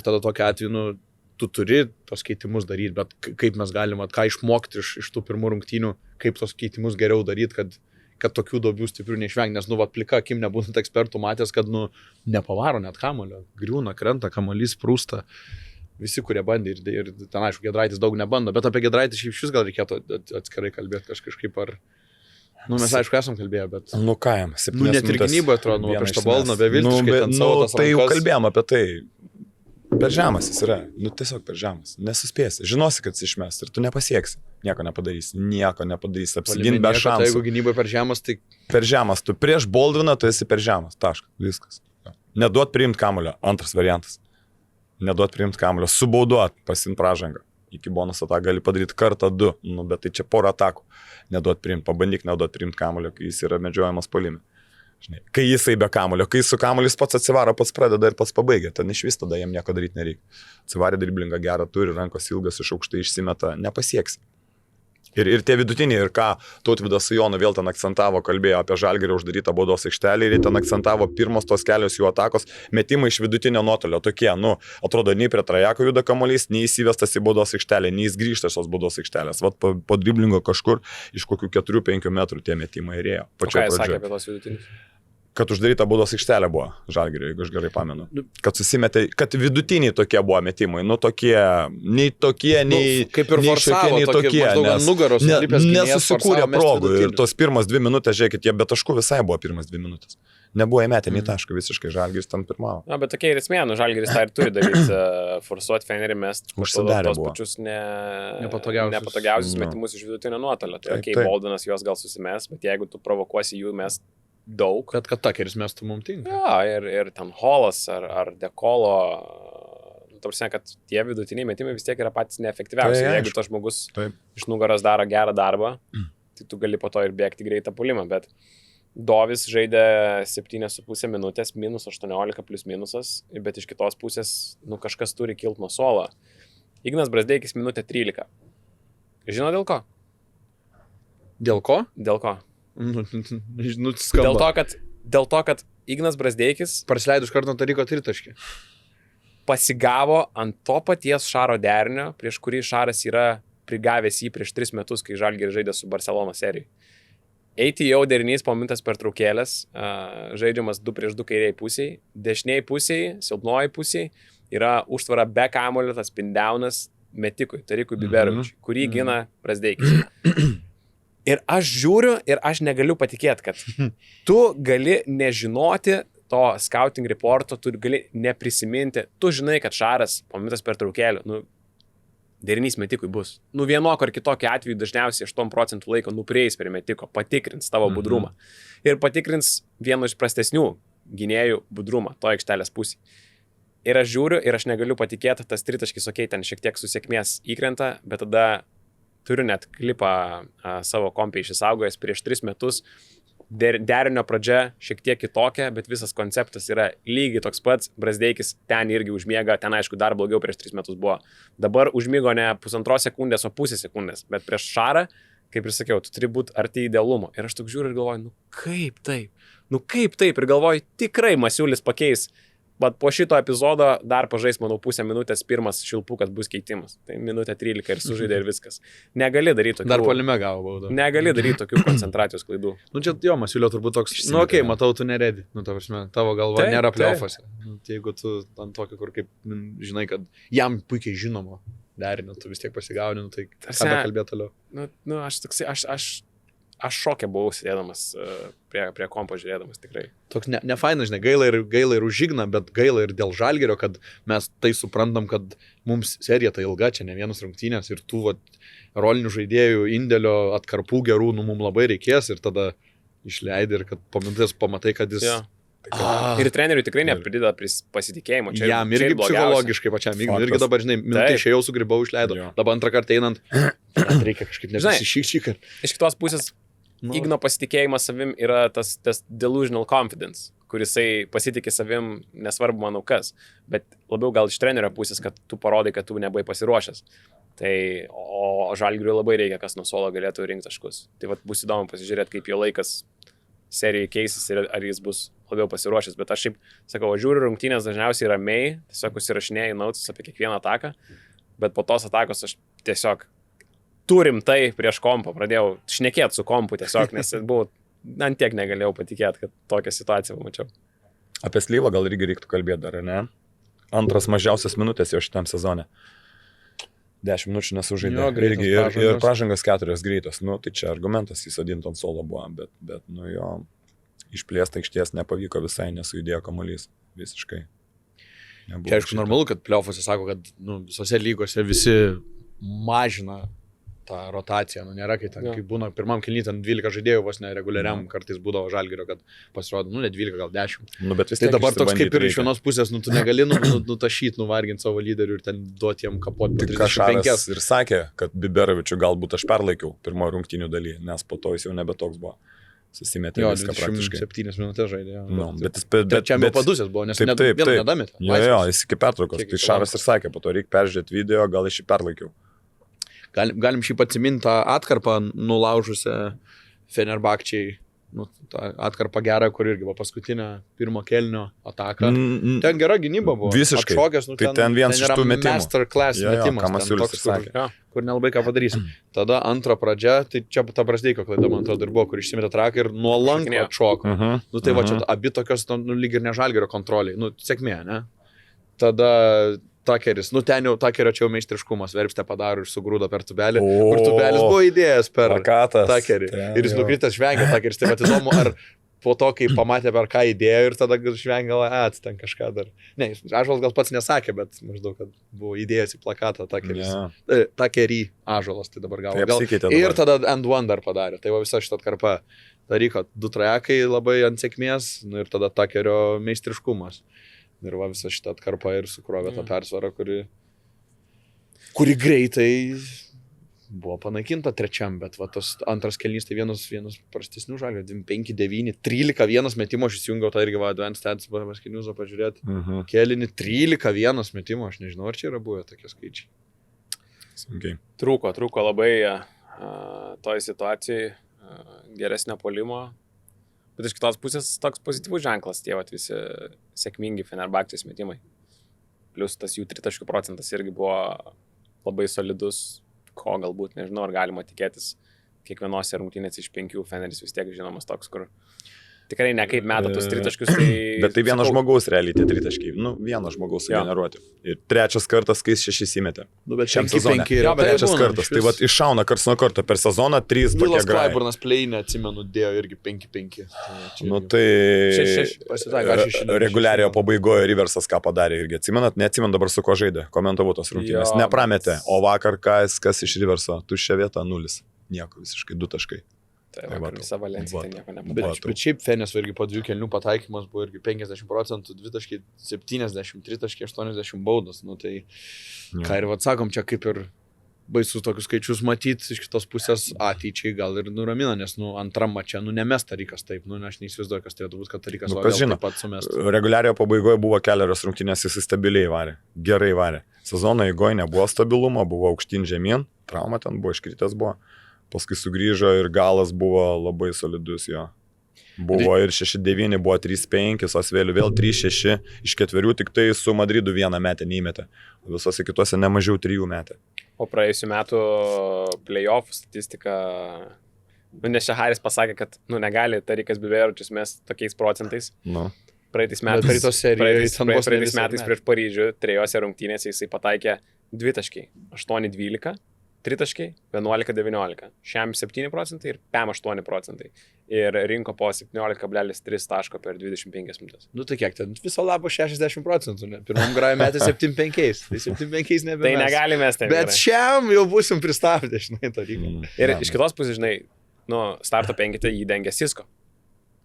tada tokia atveju, tu turi tos keitimus daryti, bet kaip mes galim, ką išmokti iš tų pirmų rungtynių, kaip tos keitimus geriau daryti, kad tokių duobių stiprių neišvengti, nes, plika akim nebūnant ekspertų matęs, kad, nepavaro net kamuolio, griūna, krenta, kamuolys prūsta, visi, kurie bandė ir ten, aišku, Giedraitis daug nebando, bet apie Giedraitį iš vis gal reikėtų atskirai kalbėti kažkaip ar, mes aišku esam kalbėję, bet... Ką jam, 7 minutės. Net ir gynyboje atrodo, apie Štabolną, beviltiškai ten savo tas rankas. Tai jau kalbėjom apie tai. Per žemas jis yra, tiesiog per žemas, nesuspėsi, žinosi, kad išmes ir tu nepasieksi, nieko nepadarysi, apsiginti be šansų. Jeigu gynyboje per žemas, tai... Per žemas, tu prieš Boldviną, tu esi per žemas, taškas, viskas. Neduot priimti kamulio, antras variantas. Neduot priimti kamulio, subauduot, pasiimti pražangą. Iki bonuso tą gali padaryti kartą 2, bet tai čia porą atakų. Neduot priimti, pabandyk neduot priimti kamulio, kai jis yra medžiojamas puolime. Žinai, kai jisai be kamulio, kai su kamuolis pats atsivaro, pats pradeda ir pats pabaigia, ten iš vis tada jam nieko daryti nereikia. Atsivarė driblingą gerą turi, rankos ilgas iš aukštai išsimeta, nepasieksi. Ir tie vidutiniai, ir ką Tautvydas su Jonu vėl ten akcentavo, kalbėjo apie Žalgirio uždarytą baudos aikštelį ir ten akcentavo pirmos tos kelios jų atakos, metimai iš vidutinio nuotolio, tokie, atrodo, nei prie trajako juda kamuolys, nei įsivestas į baudos aikštelę, nei jis grįžta šios baudos aikštelės. Vat po driblingo kažkur iš kokių 4-5 metrų tie metimai ir ėjo. Ką jis sakė apie tos vidutinius? Kad uždaryta baudos aikštelė buvo Žalgirio, jeigu aš gerai pamenu. Kad susimetė, kad vidutiniai tokie buvo metimai, tokie, nei kaip ir forsavo, nei tokie, nes nesusikūrė progų. Ir tos pirmas 2 minutės, žiūrėkit, jie be taškų visai buvo pirmas 2 minutės. Nebuvo įmetę nei taškų visiškai, Žalgiris ten pirmavo. Bet tokia ir esmė, Žalgiris tą ir turi daryti, forsuoti Fenerį mest užsidarė tos pačius nepatogiausius metimus iš vidutinio nuotolio. Tai Boldinas juos gal susimes, bet jeigu tu provokuosi jų mest daug. Kad Takeris mestų mums tinka. Ja, ir ten Holas ar Dekolo, tarsi, kad tie vidutiniai metimai vis tiek yra patys neefektyviausi. Jeigu tas žmogus iš nugaros daro gerą darbą, tai tu gali po to ir bėgti greitą pulimą, bet Dovis žaidė 7,5 minutės, minus 18 plus minusas, bet iš kitos pusės, kažkas turi kilt nuo suolo. Ignas Brazdeikis minutė 13. Žino dėl ko? Dėl ko? Dėl ko? Skamba. Dėl to, kad Ignas Brazdeikis prasileido iš karto Tariko tritaškį. Pasigavo ant to paties Šaro derinio, prieš kurį Šaras yra prigavęs jį prieš 3 metus, kai Žalgiris žaidė su Barcelona serijai. Eiti jau derinys pamintas per traukėlės, žaidžiamas 2-2 kairiai pusiai, dešiniai pusiai, silpnoji pusiai, yra užtvara be kamulio, tas pindeunas metikui, Tarikui Biberovičiui, kurį gina Brazdeikis. Ir aš žiūriu ir aš negaliu patikėti, kad tu gali nežinoti to scouting reporto tu gali neprisiminti. Tu žinai, kad Šaras po minutės pertraukėlių, derinys metikui bus. Vienokio ar kitokio atveju dažniausiai 8% laiko prieis prie metiko, patikrins tavo budrumą. Ir patikrins vienu iš prastesnių gynėjų budrumą to aikštelės pusį. Ir aš žiūriu ir aš negaliu patikėti, tas tritaškis, ten šiek tiek su sėkmės įkrenta, bet tada turiu net klipą savo kompiai išsaugojęs prieš 3 metus. Derinio pradžia šiek tiek kitokia, bet visas konceptas yra lygiai toks pats. Brazdeikis ten irgi užmiega, ten aišku dar blogiau prieš 3 metus buvo. Dabar užmigo ne 1,5 sekundės, o 0,5 sekundės, bet prieš Šarą, kaip ir sakiau, tu turi būti arti idealumo. Ir aš tik žiūriu ir galvoju, kaip taip, ir galvoju, tikrai Masiulis pakeis. Bet po šito epizodo dar pažais, manau, 0,5 minutės pirmas šilpukas bus keitimas. Tai minutė 13 ir sužaidė ir viskas. Negali daryti tokių... Dar puolime gavo baudą. Negali daryti tokių koncentracijos klaidų. Čia jo, Masiulio turbūt toks... Matau, tu neredi. Tavo galva nėra pliaufuose. Jeigu tu ant tokio, kur kaip, žinai, kad jam puikiai žinoma derinio, tu vis tiek pasigauni, tai ką kalbėt toliau. Aš šokė buvau sėdėdamas prie kompo žiūrėdamas tikrai. Toks nefaina, žinai, gaila ir už Žigną, bet gaila ir dėl Žalgirio, kad mes tai suprantam, kad mums serija tai ilga, čia ne vienas rungtynės ir tų rolinių žaidėjų indėlio atkarpų gerų, mums labai reikės ir tada išleidai ir kad po minutės pamatai, kad jis... Ja. Ir treneriui tikrai neprideda pasitikėjimo. Čia jam irgi psichologiškai pačiam, irgi dabar, žinai, minutę išėjau, sugribau, išleidau. Dabar antrą kartą einant, reikia kažkaip nepasišykščiai. Iš kitos pusės, Igno pasitikėjimas savim yra tas delusional confidence, kurisai pasitikė savim, nesvarbu manau kas, bet labiau gal iš trenerio pusės, kad tu parodai, kad tu nebuvai pasiruošęs. O Žalgiriui labai reikia, kas nuo suolo galėtų rinkti taškus. Tai bus įdomu pasižiūrėti, kaip jo laikas serijai keisis ir ar jis bus labiau pasiruošęs. Bet aš šiaip sakau, žiūriu rungtynės dažniausiai ramiai, tiesiog užsirašinėjau notes apie kiekvieną ataką, bet po tos atakos aš tiesiog turim tai prieš kompą, pradėjau šnekėti su kompu tiesiog, nes buvau, ant tiek negalėjau patikėti, kad tokią situaciją pamačiau. Apie Slyvą gal irgi reiktų kalbėti dar, ne? Antras mažiausias minutės jo šitam sezone. 10 minučių nesužaidė. Ir pražangas 4 greitos. Tai čia argumentas įsodinti ant suolo buvo, bet jo išplėsta aikštės nepavyko visai, nesujudėjo kamuolys visiškai. Čia aišku normalu, kad pliaufuose sako, kad visose lygose visi mažina tą rotaciją, nėra, kai būna pirmam kėlinį, ten 12 žaidėjų vos nereguliariam kartais būdavo Žalgirio, kad pasirodo, ne 12, gal 10. Tai dabar toks kaip ir iš vienos pusės, tu negali nutašyti, nuvarginti savo lyderių ir ten duoti jiem kapoti. Tik Šaras ir sakė, kad Biberovičių galbūt aš perlaikiau pirmojo rungtynių daly, nes po to jis jau nebe toks buvo. Susimetė viską praktiškai. 7 minutės žaidė. Bet čia padusės buvo, nes vieną nedametė. Jo, jis iki pertraukos. Tai Šaras ir sakė, po to reikia peržiūrėti video, gal aš jį perlaikiau. Galim šiaip atsiminti tą atkarpą nulaužusią Fenerbahčei, tą atkarpą gerą, kur irgi buvo paskutinė pirmo kėlinio ataka. Ten gera gynyba buvo. Visiškai. Atšokęs, tai ten vienas iš tų metimų. Masterclass metimas. Toks, kur nelabai ką padarys. Tada antra pradžia, tai čia ta Brazdeikio klaida, man atrodo, ir buvo, kur išsimetė traką ir nuo lanko atšoko. Tai va čia abi tokios, lyg ir ne Žalgirio kontroliai. Sėkmė, ne? Tada Takeris, ten jau Takerio čia jau meistriškumas, Verbstė padaro ir sugrūdo per tubelį, kur tubelis buvo įdėjęs per Takerį. Ir jis nukritęs žvengia Takeris, tai įdomu, ar po to, kai pamatė per ką įdėjo ir tada žvengia, ten kažką dar. Ne, Ąžuolas gal pats nesakė, bet maždaug, kad buvo įdėjęs į plakatą Takeris. Takerį Ąžuolas, tai dabar gavo. Ir tada end one dar padarė, tai va visa šitą atkarpą. Daryko 2 trajekai labai ant sėkmės ir tada Takerio meistriškumas. Ir va visą šitą atkarpą ir sukrovė tą persvarą, kuri greitai buvo panaikinta trečiam, bet va tas antras kėlinys tai vienas prastesnių Žalgirio, 5-9, 13-1 metimo, aš įsijungiau tą irgi Advanced Stats Basketniuso pažiūrėti, kėlinį 13-1 metimo, aš nežinau, ar čia yra buvę tokie skaičiai. Okay. Trūko labai toj situacijai geresnio puolimo. Bet iš kitos pusės toks pozityvus ženklas, tie visi sėkmingi Fenerbahčės metimai. Plius tas jų 3 procentas irgi buvo labai solidus, ko galbūt, nežinau, ar galima tikėtis kiekvienose rungtynėse iš 5 Feneris vis tiek žinomas toks, kur tikrai ne kaip meta tus tritaškius. Tai, bet tai vieno žmogaus realiai tie tritaškiai. Vieno žmogaus sugeneruoti. Ir trečias kartas, kai jis 6 įmetė. Bet šiam sezone. Trečias kartas. Tai vat iššauna karts nuo karto per sezoną 3 tokie grai. Klaiburnas play-ne, atsimenu, dėjo irgi 5-5. Reguliariojo pabaigoje Riversas ką padarė irgi. Atsimenat, neatsimenu dabar su kuo žaidė. Komentavau tos rungtynės. Neprametė. O vakar kas iš Riverso? Tuščia vieta 0. Nieko, visiškai 2 taškai. Tai visa Valencija ten nieko nepadarė. Bet šiaip Fenes irgi po 2 kelnių pataikymas buvo irgi 50%, 2.70, 3.80 baudos. Tai ką ir atsakom, čia kaip ir baisus tokius skaičius matyti, iš kitos pusės ateičiai gal ir nuramina, nes antram mače, nemes Tarikas taip, aš neįsivaizduoju, kas turėtų būti, kad Tarikas taip pat sumestų. Reguliariojo pabaigoje buvo kelios rungtynės, jis stabiliai varė, gerai varė. Sezono eigoje nebuvo stabilumo, buvo aukštyn žemyn, trauma ten buvo, iškritęs buvo. Paskui sugrįžo ir galas buvo labai solidus jo. Buvo ir 6-9, buvo 3-5, Osvėlių vėl 3-6, iš 4 tik tai su Madridu 1 metę neįmetė, visose kitose nemažiau 3 metę. O praėjusiu metu playoff statistika, nes čia Haris pasakė, kad negali Tarikas Biverovičius mes tokiais procentais. Praeitais metais prieš Paryžių 3 rungtynėse jisai pataikė 2 taškai, 8-12. 3 taškai, 11-19, šiam 7% ir PM 8%. Ir rinko po 17,3 taško per 25 minutės. Tai kiek ten? Viso labo 60%, ne? Pirmam grajų metė 7,5. Tai 7,5 nebemes. Tai negalime mes ten. Bet šiam jau būsim pristabdę, Tariką. Ir iš kitos pusės, starto 5 jį dengia Cisco.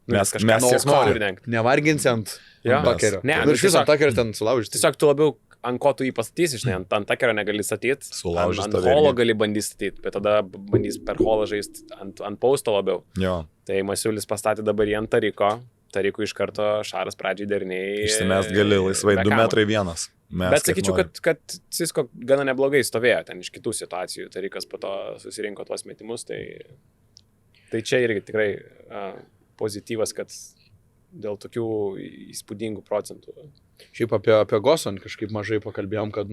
Mes nori dengti. Nevarginsi ant takerio. Ne, iš viso takerio ten sulaužyti. Tiesiog tu labiau ant ko tu jį pastatysi, ant takerio negali statyti, ant holo gali bandyti statyti, bet tada bandys per holą žaisti ant pausto labiau. Jo. Tai Masiulis pastatė dabar jį ant Tariko iš karto Šaras pradžiai derniai. Išsimest gali laisvai 2,1 m. Bet sakyčiau, kad Cisco gana neblogai stovėjo ten iš kitų situacijų, Tarikas po to susirinko tuos metimus, tai čia irgi tikrai pozityvas, kad dėl tokių įspūdingų procentų. Šiaip apie Goson kažkaip mažai pakalbėjom, kad,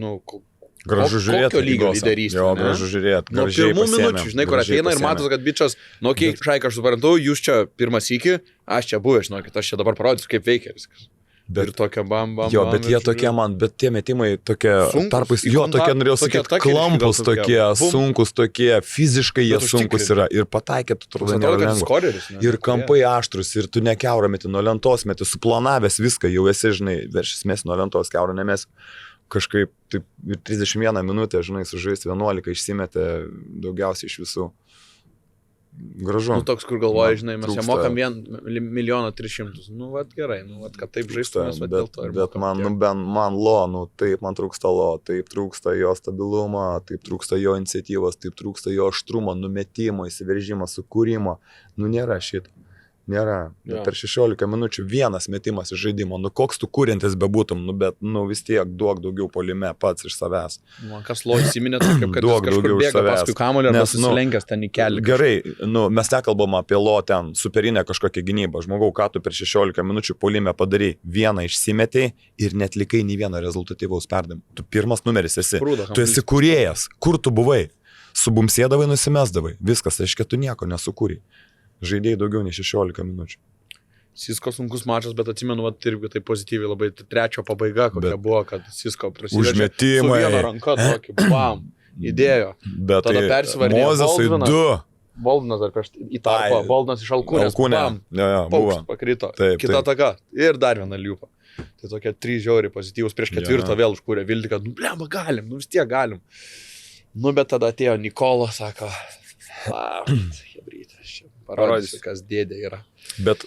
gražu žiūrėti. Kokio lygio lyderystė. Jo, gražu žiūrėti. Nuo pirmų minučių, kur ateina ir matos, kad bičias, Šaika, aš suprantu, jūs čia pirmas iki, aš čia buvęs, aš čia dabar parodysiu, kaip veikia viskas. Ir tokia bam. Jo, bet jie tokie bet tie metimai tokie tarpais, tokie norėjau sakyti, klampus tokie, sunkus tokie, fiziškai jie sunkus yra ir pataikė, tu atrodo, nėra lengva. Ir kampai aštrus, ir tu nekiaurą meti, nuo lentos meti, suplanavęs viską, jau esi, veršis mes nuo lentos, kiaurą nemes. Kažkaip taip, ir 31 minutę, sužaisti 11, išsimetė daugiausiai iš visų. Gražu. Toks, kur galvoja, mes čia mokam 1,3 milijoną. Vat gerai, kad taip žaistumės, dėl to. Bet man taip man trūksta taip trūksta jo stabilumo, taip trūksta jo iniciatyvos, taip trūksta jo aštrumo, numetimo, įsiveržimo, sukūrimo. Nėra šito. Nėra. Ja. Per 16 minučių vienas metimas iš žaidimo. Koks tu kūrintis bebūtum, bet vis tiek duok daugiau puolime pats iš savęs. Kas įsiminė, kad kažkur bėga paskui kamuolį, nes susilenkęs ten į kelią. Gerai, mes nekalbam apie ten superinę kažkokią gynybą. Žmogau, ką tu per 16 minučių puolime padarai, vieną išsimetei ir netlikai nei vieną rezultatyvaus perdavimo. Tu pirmas numeris esi. Tu esi kūrėjas. Kur tu buvai? Subumsėdavai, nusimesdavai. Viskas, reiškia, tu nieko nesukūrei. Žaidėjai daugiau nei 16 minučių. Cisco sunkus mačas, bet atsimenu, irgi tai pozityviai labai trečio pabaiga, kokia buvo, kad Cisco prasiveržė. Užmetimai. Su viena ranka tokį, bam, įdėjo. Bet tada persivarė Mozesai 2. Boldinas dar prieš į tarpą, Boldinas iš Alkūnės, bam, buvo. Pakrito, kita taka ir dar viena liupa. Tai tokie 3 žiauriai pozityvus, prieš 4 vėl užkūrė viltį, kad, blemba, galim, vis tiek galim. Bet tada atėjo Nikola, sako, hebrytas čia. Parodysiu, kas dėdė yra. Bet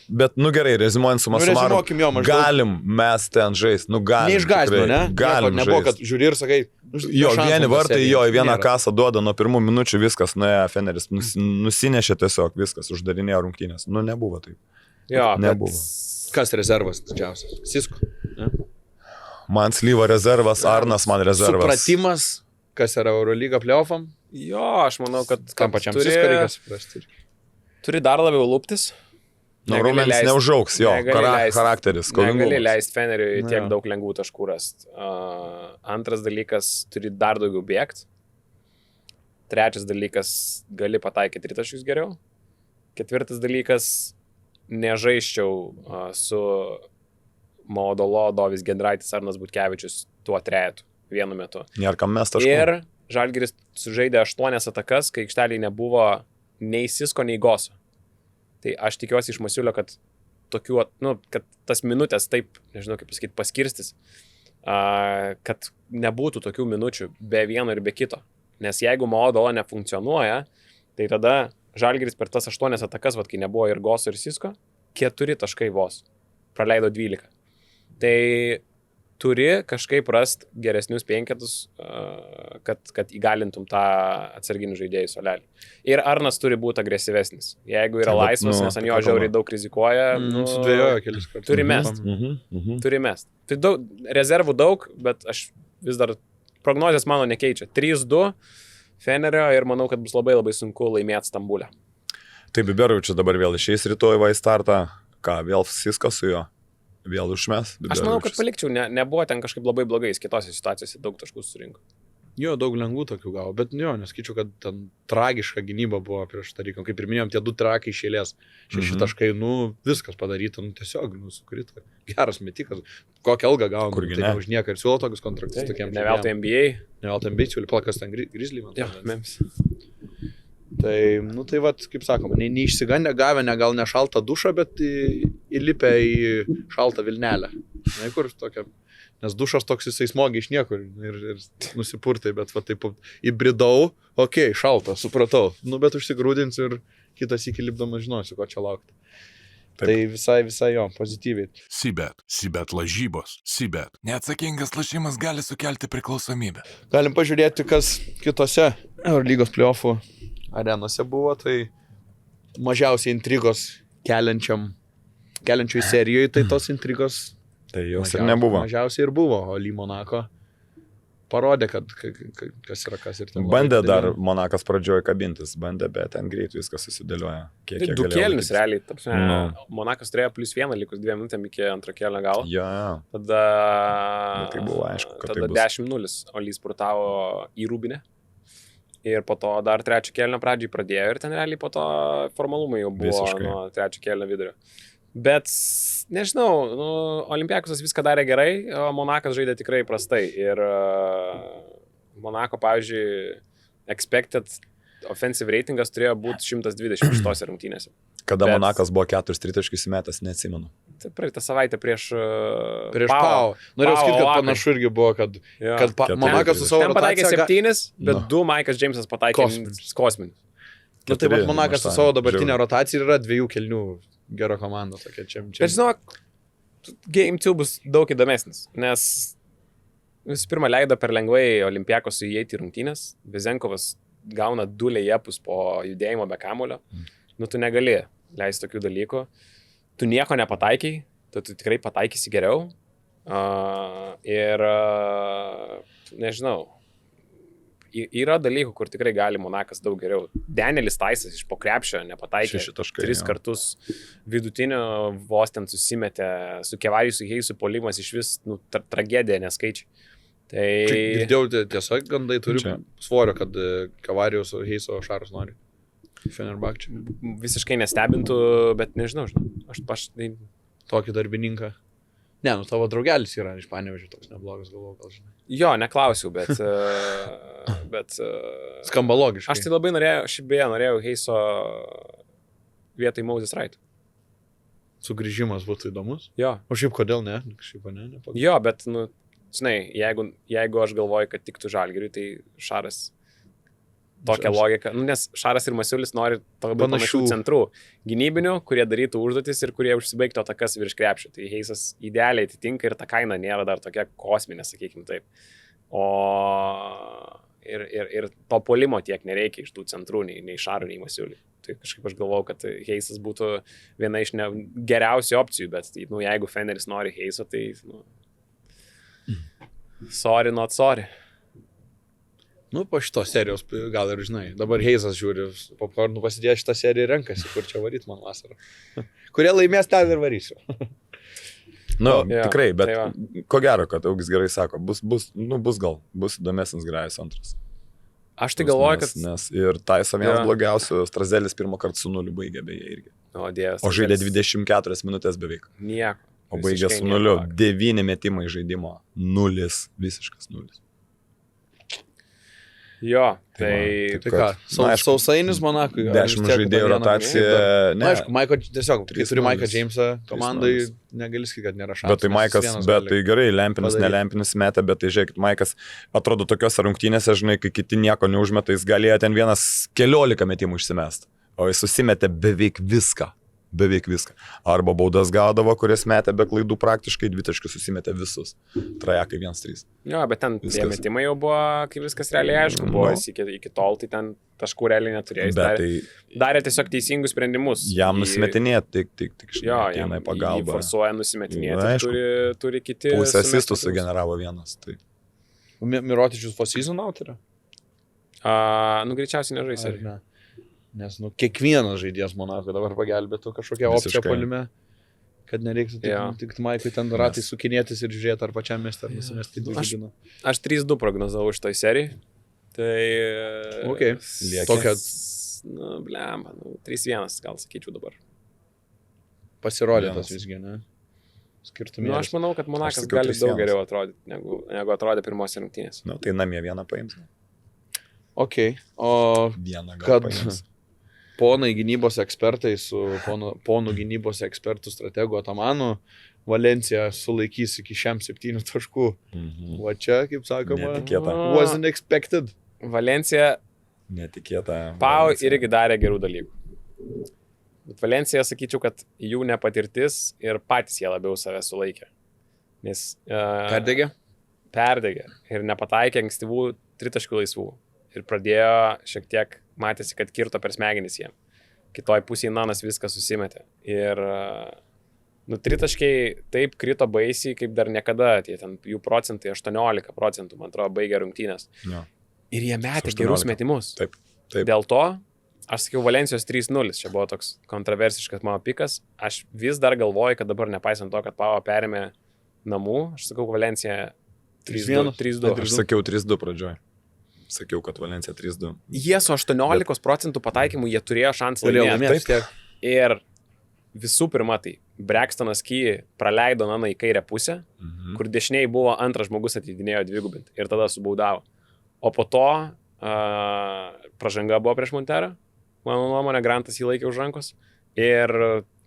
gerai, rezimuojant su Masumaru, galim mes ten žaisti, galim. Neišgąsdino, ne? Galim nebuvo, kad žiūri ir sakai, vieni vartai, į vieną kasą duoda, nuo pirmų minučių viskas, nuėjo Feneris, nusinešė tiesiog viskas, uždarinėjo rungtynės. Nebuvo taip. Jo, nebuvo. Kas rezervas didžiausias? Cisco. Man Slyva rezervas, Arnas man rezervas. Supratimas, kas yra Eurolyga playoffam? Jo, aš manau, kad tam pačiam Cisco reikia suprasti. Turi dar labiau lūptis. Raumenis neužauks, jo, charakteris. Negali leisti Feneriui tiek daug lengvų taškų rast. Antras dalykas, turi dar daugiau bėgti. Trečias dalykas, gali pataikyti 3 taškus geriau. Ketvirtas dalykas, nežaisčiau su Maudolo, Dovis Gendraitis, Arnas Butkevičius tuo trejetu vienu metu. Nėra kam mes taškų. Ir Žalgiris sužaidė 8 atakas, kai aikšteliai nebuvo nei Sisko, nei Goso. Tai aš tikiuosi iš Masiulio, kad tokių, kad tas minutės taip, nežinau kaip pasakyti, paskirstis, kad nebūtų tokių minučių be vieno ir be kito. Nes jeigu Maudolo nefunkcionuoja, tai tada Žalgiris per tas 8 atakas, kai nebuvo ir Goso, ir Sisko, 4 taškai vos. Praleido 12. Tai turi kažkaip rast geresnius penketus, kad įgalintum tą atsarginių žaidėjų solelį. Ir Arnas turi būti agresyvesnis. Jeigu yra laisvas, nes ant jo žiauriai daug rizikuoja, sudvėjojo kelis kartus. Turi mest. Turi mest. Tai rezervų daug, bet aš vis dar prognozės mano nekeičia. 3-2 Fenerio ir manau, kad bus labai labai sunku laimėti Stambulę. Tai Biberovičius dabar vėl išeis rytoj į startą. Ką, vėl Siskas su juo? Vėl užmes? Aš manau, kad palikčiau, nebuvo ten kažkaip labai blogai, kitose situacijose daug taškų surinko. Jo, daug lengvų tokių gavo, bet jo, neskaičiu, kad ten tragiška gynyba buvo prieš Tarikom. Kaip ir minėjom, tie 2 trakai išėlės, 6 taškai, viskas padaryta, tiesiog, sukrito. Geras metikas, kokią algą gavom, tai už nieką ir siūlo tokius kontraktus tokiems. Ne veltui NBA. Ne veltui NBA, siūlo plakas ten Grizzly, man. Jo, mems. Tai, tai vat, kaip sakoma, neišsigandę gavę, ne gal ne šaltą dušą, bet įlipę į šaltą vilnelę. Ne, kur tokia, nes dušas toks jisai smogia iš niekur ir nusipurtai, bet va taip įbridau, okei, šalta, supratau, bet užsigrūdinsiu ir kitas įkilipdamas žinosiu, ko čia laukti. Taip. Tai visai jo, pozityviai. Sibet lažybos, Sibet. Neatsakingas lašymas gali sukelti priklausomybę. Galim pažiūrėti, kas kitose Eurolygos playoffų arenose buvo, tai mažiausiai intrigos keliančioj serijoje, tai tos intrigos tai jos ir nebuvo. Mažiausiai ir buvo, o Monaco parodė, kad kas yra kas ir ten. Bandė dar Monakas pradžioje kabintis, bet ten greit viskas susidėlioja. Tai 2 kėlinius realiai. Monakas turėjo +1 likus 2 minutėm iki antro kėlinio galo. Jo. Tada, tai buvo aišku, kad tada tai bus. 10-0 Olys spurtavo į Rūbinę. Ir po to dar 3 kėlinio pradžiai pradėjo ir ten realiai po to formalumai jau buvo visiškai nuo 3 kėlinio vidurio. Bet, nežinau, Olimpiakosas viską darė gerai, o Monakas žaidė tikrai prastai. Ir Monako, pavyzdžiui, expected offensive ratingas turėjo būti 120 šitose rungtynėse. Kada Monakas buvo 4 tritaškius įmetęs, neatsimenu. Tai praeitą savaitę prieš Pau. Norėjau sakyti, kad panašu irgi buvo, kad Monakas su savo rotacija... Ten pataikė 7, bet 2 Maikas Džeimsas pataikė kosminius. Tai pat Monakas su savo dabartinė rotacija yra 2 kelnių gera komanda. Tokia, čia. Bet žinok, Game 2 bus daug įdomesnis, nes visų pirma leido per lengvai Olimpiakosui įeiti į rungtynės. Vezenkovas gauna 2 lejepus po judėjimo be kamulio. Tu negali leisti tokių dalykų. Tu nieko nepataikiai, tu tikrai pataikysi geriau. Ir nežinau, yra dalykų, kur tikrai gali Monakas daug geriau. Danielis Taisas iš po krepšio nepataikė 3 kartus vidutinio, vos ten susimetė, su Kevariu, su Heisu polimas iš vis tragedija, neskaičiai. Tai... Girdėjau, tiesa, gandai turi svorio, kad Kevariu su Heisu Šaras nori. Fenerbahčia. Visiškai nestebintų, bet nežinau, aš tokį darbininką. Ne, tavo draugelis yra iš Panevėžio, toks neblogas, galvoju, gal žinai. Jo, neklausiau, bet skamba logiškai. Aš tai labai norėjau Heiso vietoj Moses Wright. Sugrįžimas būtų įdomus? Jo. O šiaip kodėl ne? Šiaip ne? Jo, bet, žinai, jeigu aš galvoju, kad tiktų Žalgiriui, tai Šaras tokia logika, nes Šaras ir Masiulis nori labai panašių centrų gynybinių, kurie darytų užduotis ir kurie užsibaigtų atakas virš krepšio. Tai Heisas idealiai atitinka ir ta kaina nėra dar tokia kosminė, sakykim taip. O ir to puolimo tiek nereikia iš tų centrų, nei Šarų, nei Masiuliui. Tai kažkaip aš galvau, kad Heisas būtų viena iš geriausių opcijų, bet jeigu Feneris nori Heiso, tai sorry, not sorry. Po šitos serijos, gal ir žinai, dabar Heisas žiūri, popkornų pasidėjo šitą seriją renkasi, kur čia varyt man vasarą. Kurie laimės, ten ir varysiu. Tikrai, bet ko gero, kad Augis gerai sako, bus įdomesnis Grajus antras. Aš tai galvoju, kad... Nes ir Taiso vienas blogiausių, Strazelis pirmą kartą su 0 baigė beje irgi. O Dievas. O žaidė 24 minutės beveik. Nieko. O baigė su 0, 9 metimai žaidimo. 0, visiškas 0. Jo, tai... Tai ką, sausainis Monakui. 10 žaidėjų rotacija. Na, aišku, tiesiog, kai turi Maiką Jamesą komandai, negali sakyti, kad nėra šansų. Bet tai Maikas, bet tai gerai, Lempinas, nelempinis metė, bet tai žiūrėkit, Maikas atrodo tokiose rungtynėse, žinai, kai kiti nieko neužmeta, jis galėjo ten vienas 14 metimų išsimest, o jis susimetė beveik viską. Arba baudas gaudavo, kurias metė be klaidų praktiškai, 2 taškus susimetė visus. Trajekai 1-3. Jo, bet ten tie metimai jau buvo, kai viskas realiai aišku, buvo iki tol, tai ten taškų realiai neturėjo. Darė tiesiog teisingus sprendimus. Jam nusimetinėti, tik jo, jam pagalba. Jį forsuoja nusimetinėti, turi kiti. Pusę asistų sugeneravo vienas. Tai. Mirotičius for season out yra? Greičiausiai nežais. Ne. Nes, kiekvienas žaidėjas Monako dabar pagelbėtų kažkokią opciją puolime, kad nereiktų tik Maikui ten ratai sukinėtis ir žiūrėti, ar pačiam mesti, ar nusimesti. Aš 3-2 prognozavau šitoj serijai. Tai... Okay. Tokia... 3-1 gal sakyčiau dabar. Pasirodė tas visgi, ne? Skirtumėlis. Aš manau, kad Monakas gali daug geriau atrodyti, negu atrodė pirmose rungtynės. Tai namie vieną paims. Ok, o vieną kad paims. Ponai gynybos ekspertai su ponų gynybos ekspertų strategu Atamanu Valencija sulaikys iki šiam 7 taškų. Va čia, kaip sakoma, netikėta. Wasn't expected. Valencija netikėta. Pau irgi darė gerų dalykų. Bet Valencija, sakyčiau, kad jų nepatirtis ir patys jie labiau save sulaikė. Nes... Perdegė? Perdegė. Ir nepataikė ankstyvų 3 taškų laisvų. Ir pradėjo šiek tiek, matėsi, kad kirto per smegenis jiem. Kitoj pusėje Nanas viską susimetė. Ir 3 taškai taip krito baisiai, kaip dar niekada. Jų procentai 18%, man atrodo, baigė rungtynės. Ja. Ir jie metė gerus metimus. Taip. Dėl to, aš sakiau, Valencijos 3-0. Čia buvo toks kontroversiškas mano pikas. Aš vis dar galvoju, kad dabar, nepaisant to, kad Pau perėmė namų, aš sakau, Valencija 3-2. Aš sakiau 3-2 pradžioj. Sakiau, kad Valencija 3-2. Jie su 18% pataikymu, jie turėjo šansą laimėti. Ir visų pirma, tai Braxtonas Key praleido Naną į kairę pusę, kur dešiniai buvo antras žmogus atidinėjo dvigubint ir tada subaudavo. O po to pražanga buvo prieš Monterą, mano nuomonė, Grantas jį laikė už rankos ir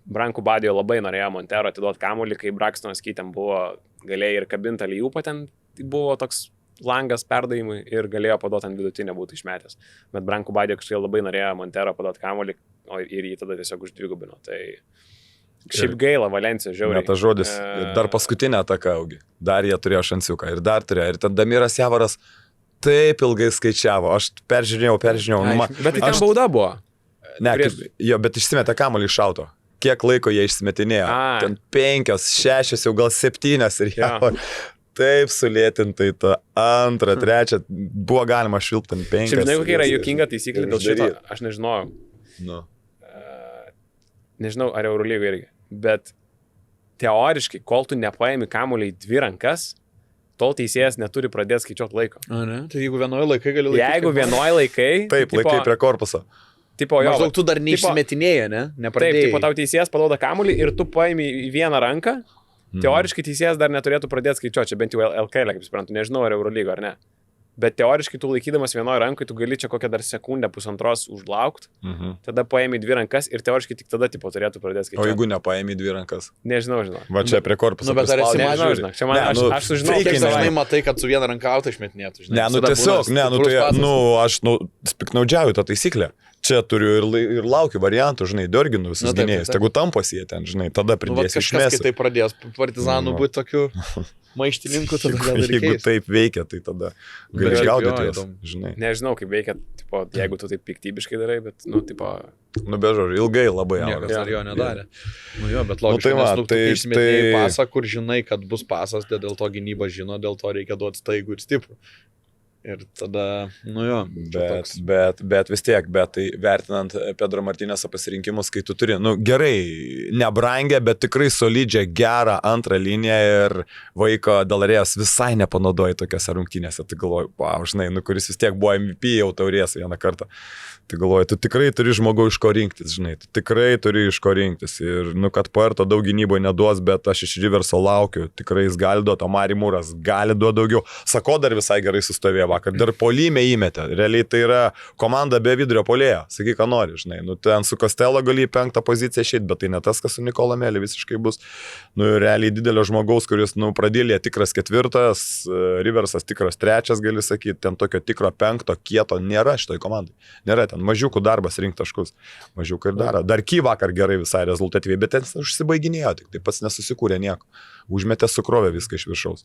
Branku Badijo labai norėjo Montero atiduoti kamuolį, kai Braxtonas Key ten buvo, galėjo ir kabinti alijupą, ten buvo toks langas perdavimui ir galėjo paduoti ant vidutinę būtų išmetęs. Bet Branku Badijo kažkaip labai norėjo Montero paduoti kamuolį ir jį tada tiesiog uždvigubino. Tai šiaip gaila Valencija, žiauriai. Ne tas žodis. Dar paskutinę ataką augi. Dar jie turėjo šansiuką ir dar turėjo. Ir tada Damiras Javaras taip ilgai skaičiavo. Aš peržiūrėjau. Bet tai ten bauda buvo. Ne, bet išsimetė kamuolį iš šauto. Kiek laiko jie išsimetinėjo? Ten 5, 6, jau gal 7 ir Javaras. Taip sulėtintai tą 2, 3, buvo galima švilpti ant 5. Šiaip žinai, kokia yra juokinga taisyklė dėl šito, aš nežinojau. Nežinau, ar Eurolygoje irgi, bet teoriškai, kol tu nepaimi kamuolį į 2 rankas, tol teisėjas neturi pradėti skaičiuoti laiko. Ne? Tai jeigu vienoje laikai gali laikyti. Jeigu vienoje laikai... Taip, laikai prie korpuso. Maždaug tu dar neišsimetinėjai, ne? Nepradėjai. Taip, tau teisėjas paduoda kamuolį ir tu paimi į vieną ranką. Teoriškai teisėjas dar neturėtų pradėti skaičiuoti, čia bent jau LKL, kaip suprantu, nežinau, ar Eurolygo ar ne. Bet teoriškai tu laikydamas vienoje rankoje, tu gali čia kokią dar sekundę, pusantros užlaukti, tada paėmė 2 rankas ir teoriškai tik tada tipo turėtų pradėti skaičiuoti. O jeigu nepaėmė 2 rankas? Žinau. Va čia prie korpuso. Bet ar esi mažinau, aš sužinau, kiek dažnai matai, kad su viena ranka autą išmetinėtų. Tiesiog, aš piknaudžiauju tą taisyklę. Čia turiu ir laukiu variantų, žinai, Diorginų visus gynėjus. Tegu tamposi jie ten, žinai, tada pridėsi išmesti. Kažkas kitai pradės partizanų būti tokiu maištininku, tada gal ir jeigu taip veikia, tai tada gali išgaudyti juos, žinai. Nežinau, kaip veikia, tipo, jeigu tu taip piktybiškai darai, bet, bežor, ilgai labai niekas dar jo nedarė. Bet logiškai, nes tu išsimetėjai pasą, kur žinai, kad bus pasas, dėl to gynyba žino, dėl to reikia duoti staigų ir stiprų. Ir tada, nu jo. Bet vis tiek, tai vertinant Pedro Martinėso pasirinkimus, kai tu turi, nu gerai, nebrangę, bet tikrai solidžią, gerą antrą liniją ir vaiko Dalarėjos visai nepanaudoja tokiose rungtynėse, tai galvoju, žinai, nu kuris vis tiek buvo MVP jau taurės vieną kartą. Tai galvoju, tu tikrai turi žmogų iš ko rinktis, žinai, tu tikrai turi iš ko rinktis. Ir, nu, kad Puerto daug gynyboje neduos, bet aš iš Riverso laukiu, tikrai jis gali duoti, o Mari Mūras gali duoti daugiau. Sako, dar visai gerai sustovėjo vakar, dar polime įmetė. Realiai tai yra komanda be vidurio polėjo, sakyk, ką nori, žinai. Nu, ten su Costello gali į 5 poziciją išeiti, bet tai ne tas, kas su Nikola Meli visiškai bus. Nu, realiai didelio žmogaus, kuris, nu, pradėlė tikras 4, Riversas tikras 3, gali sakyti, ten tokio tikro 5 kieto nėra šitoj komandai. Nėra. Mažiukų darbas rinkti taškus. Mažiukai ir daro. Dar Ky vakar gerai visai rezultatyviai, bet ten užsibaiginėjo, tik tai pats nesusikūrė nieko. Užmetė sukrovę viską iš viršaus.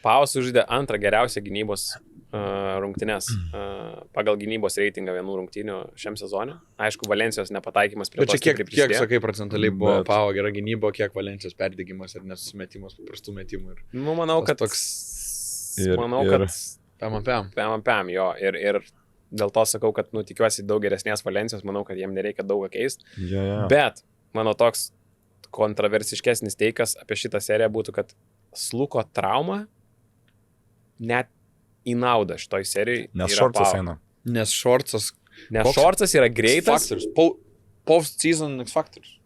Pau sužaidė antrą geriausią gynybos rungtynes pagal gynybos reitingą vienų rungtynių šiam sezonui. Aišku, Valencijos nepataikymas prie to. Bet čia kiek sakai, procentaliai buvo Pau gera gynybo, kiek Valencijos perdegimas ir nesusimetimas paprastų metimų. Nu, manau, kad toks... Manau, kad... Pam, jo. Ir dėl to sakau, kad, nu, tikiuosi daug geresnės Valencijos, manau, kad jiem nereikia daug keist. Ja. Bet mano toks kontroversiškesnis teikas apie šitą seriją būtų, kad Sluko trauma net į naudą šitoj serijai. Nes Šorcas eina. Nes Šorcas yra greitas. Post-season X Factors.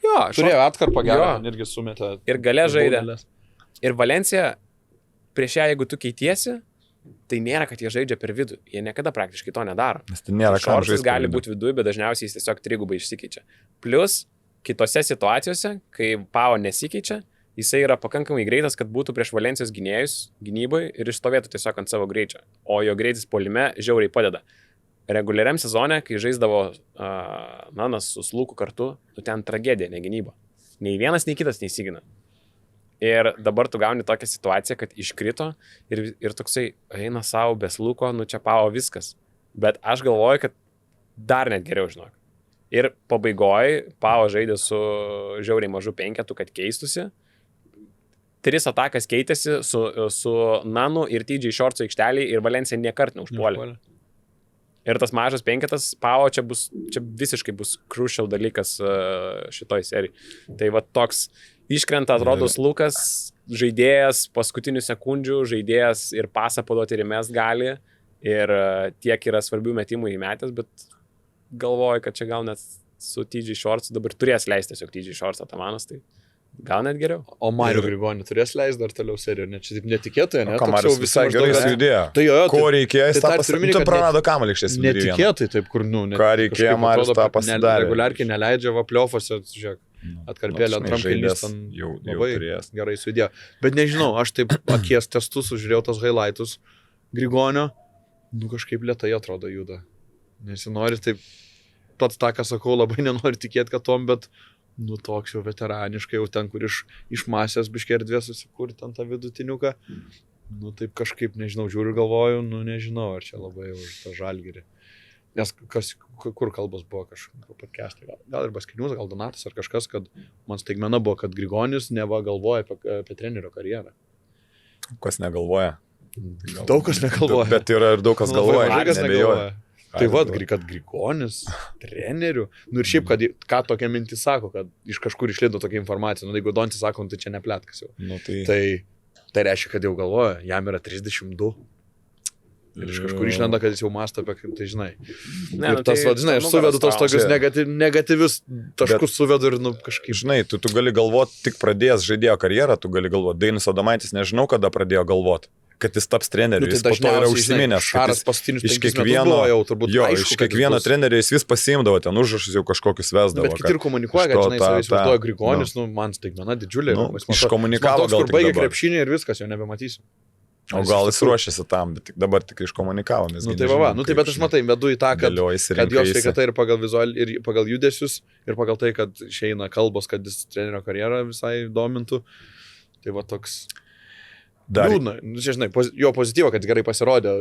Jo, turėjo atkarpą gerą, irgi sumetė. Ir gale žaidė. Ir Valencija, prieš ją, jeigu tu keitiesi, tai nėra, kad jie žaidžia per vidų. Jie niekada praktiškai to nedaro. Nes tai nėra ką žaisti. Šorcas gali būti viduje, bet dažniausiai jis tiesiog 3 išsikeičia. Plus, kitose situacijose, kai Pau nesikeičia, jisai yra pakankamai greitas, kad būtų prieš Valencijos gynėjus gynybai ir išstovėtų tiesiog ant savo greičio. O jo greitis puolime žiauriai padeda. Reguliariam sezone, kai žaisdavo Nanas su Sluku kartu, nu ten tragedija, ne gynyba. Nei vienas, nei kitas neįsigina. Ir dabar tu gauni tokią situaciją, kad iškrito ir toksai eina savo be Sluko, nu čia Pau viskas. Bet aš galvoju, kad dar net geriau, žinok. Ir pabaigoj Pau žaidė su žiauriai mažu 5, kad keistusi. 3 atakas keitėsi su Nanu ir TJ Šorco aikštelį ir Valencija niekart neužpuolė. Ir tas mažas 5 Pau čia visiškai bus crucial dalykas šitoj serijai. Tai va toks iškrenta, atrodo, Lukas, žaidėjas paskutinių sekundžių, žaidėjas ir pasą paduoti ir mes gali, ir tiek yra svarbių metimų įmetęs, bet galvoju, kad čia gal net su TJ Šorcu dabar turės leisti tiesiog TJ Šorcą Tamanas, tai gal net geriau. O Marių Grigonį turės leisti dar toliau seriją, ne čia taip netikėtai, ne? O Marius visai gerai sujudėjo. Tai jo, ko reikėjo, jis tą pasidarė. Tu prarado kamuolį iš esmės. Netikėtai taip, kur, nu, ką reikėjo, Marius tą pasidarė. Reguliarkiai neleidžia pliofose, žiūrėk. Atkarpėlė antram kelnys ten labai gerai sudėjo. Bet nežinau, aš taip akies testus sužiūrėjau tos highlightus Grigonio, nu kažkaip lėtai atrodo juda. Nesinori taip, pats tą, ką sakau, labai nenori tikėti, kad tom, bet nu toks jau veteraniškai, jau ten, kur iš masės biškė erdvės susikurti ant tą vidutiniuką. Nu taip kažkaip, nežinau, žiūriu galvoju, nu nežinau, ar čia labai už tą Žalgirį. Nes kur kalbos buvo kažkokio podcast'e, gal ir Baskinius, gal Donatas ar kažkas, kad man staigmena buvo, kad Grigonis neva galvoja apie trenerio karjerą. Kas negalvoja? Daug kas negalvoja. Bet yra ir daug kas galvoja. Negalvoja. Tai vad, kad Grigonis, trenerių, nu ir šiaip, kad ką tokia mintis sako, kad iš kažkur išlido tokia informacija, nu jeigu Dontis sako, tai čia nepletkas jau. Nu, tai reiškia, kad jau galvoja, jam yra 32. Ir iš kažkur išlenda, kad jis jau mąsto apie, tai žinai. Ne, ir tas, žinai, aš suvedu tos tokius negatyvius taškus, suvedu ir, nu, kažkaip. Žinai, tu gali galvoti, tik pradėjęs žaidėjo karjerą, tu gali galvoti. Dainius Adomaitis, nežinau, kada pradėjo galvoti, kad jis taps treneriu. Jis po to yra užsiminęs. Šaras paskutinius 5 metus buvo jau turbūt. Jo, iš kiekvieno trenerio jis vis pasiimdavo, ten užrašus jau kažkokius vesdavo. Bet kiti ir komunikuoja, kad, žinai, jis vartoja Grigonis, nu, man staigmena didžiulė. Iškomunikavo gal kur baigė krepšinį ir viskas, jau nebematysiu. O gal jis ruošiasi tam, bet dabar tik iškomunikavo. Nu tai va, nu tai bet aš matai, vedu į tą, kad jo sveikata ir pagal vizualį, ir pagal judesius, ir pagal tai, kad išeina kalbos, kad jis trenerio karjerą visai domintų. Tai va toks. Liūdna. Čia, žinai, jo pozityvo, kad gerai pasirodė,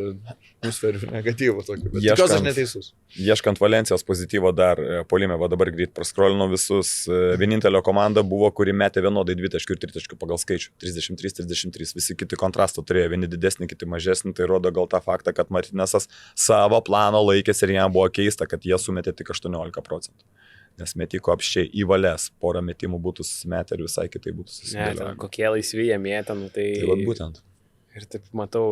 nusveriu negatyvų tokį. Tikiuosi, aš neteisus. Ieškant Valencijos pozityvo dar puolime, va dabar greit praskrolino visus. Vienintelio komanda buvo, kuri metė vienodai 2 taškų ir 3 taškų pagal skaičių. 33-33. Visi kiti kontrastų turėjo, vieni didesni, kiti mažesni. Tai rodo gal tą faktą, kad Martinesas savo plano laikėsi ir jam buvo keista, kad jie sumetė tik 18%. Nes metiko apščiai į valės, porą metimų būtų susimetę ir visai kitai būtų susidėlę. Kokie laisvi jie mėtė, tai... Tai vat būtent. Ir taip matau,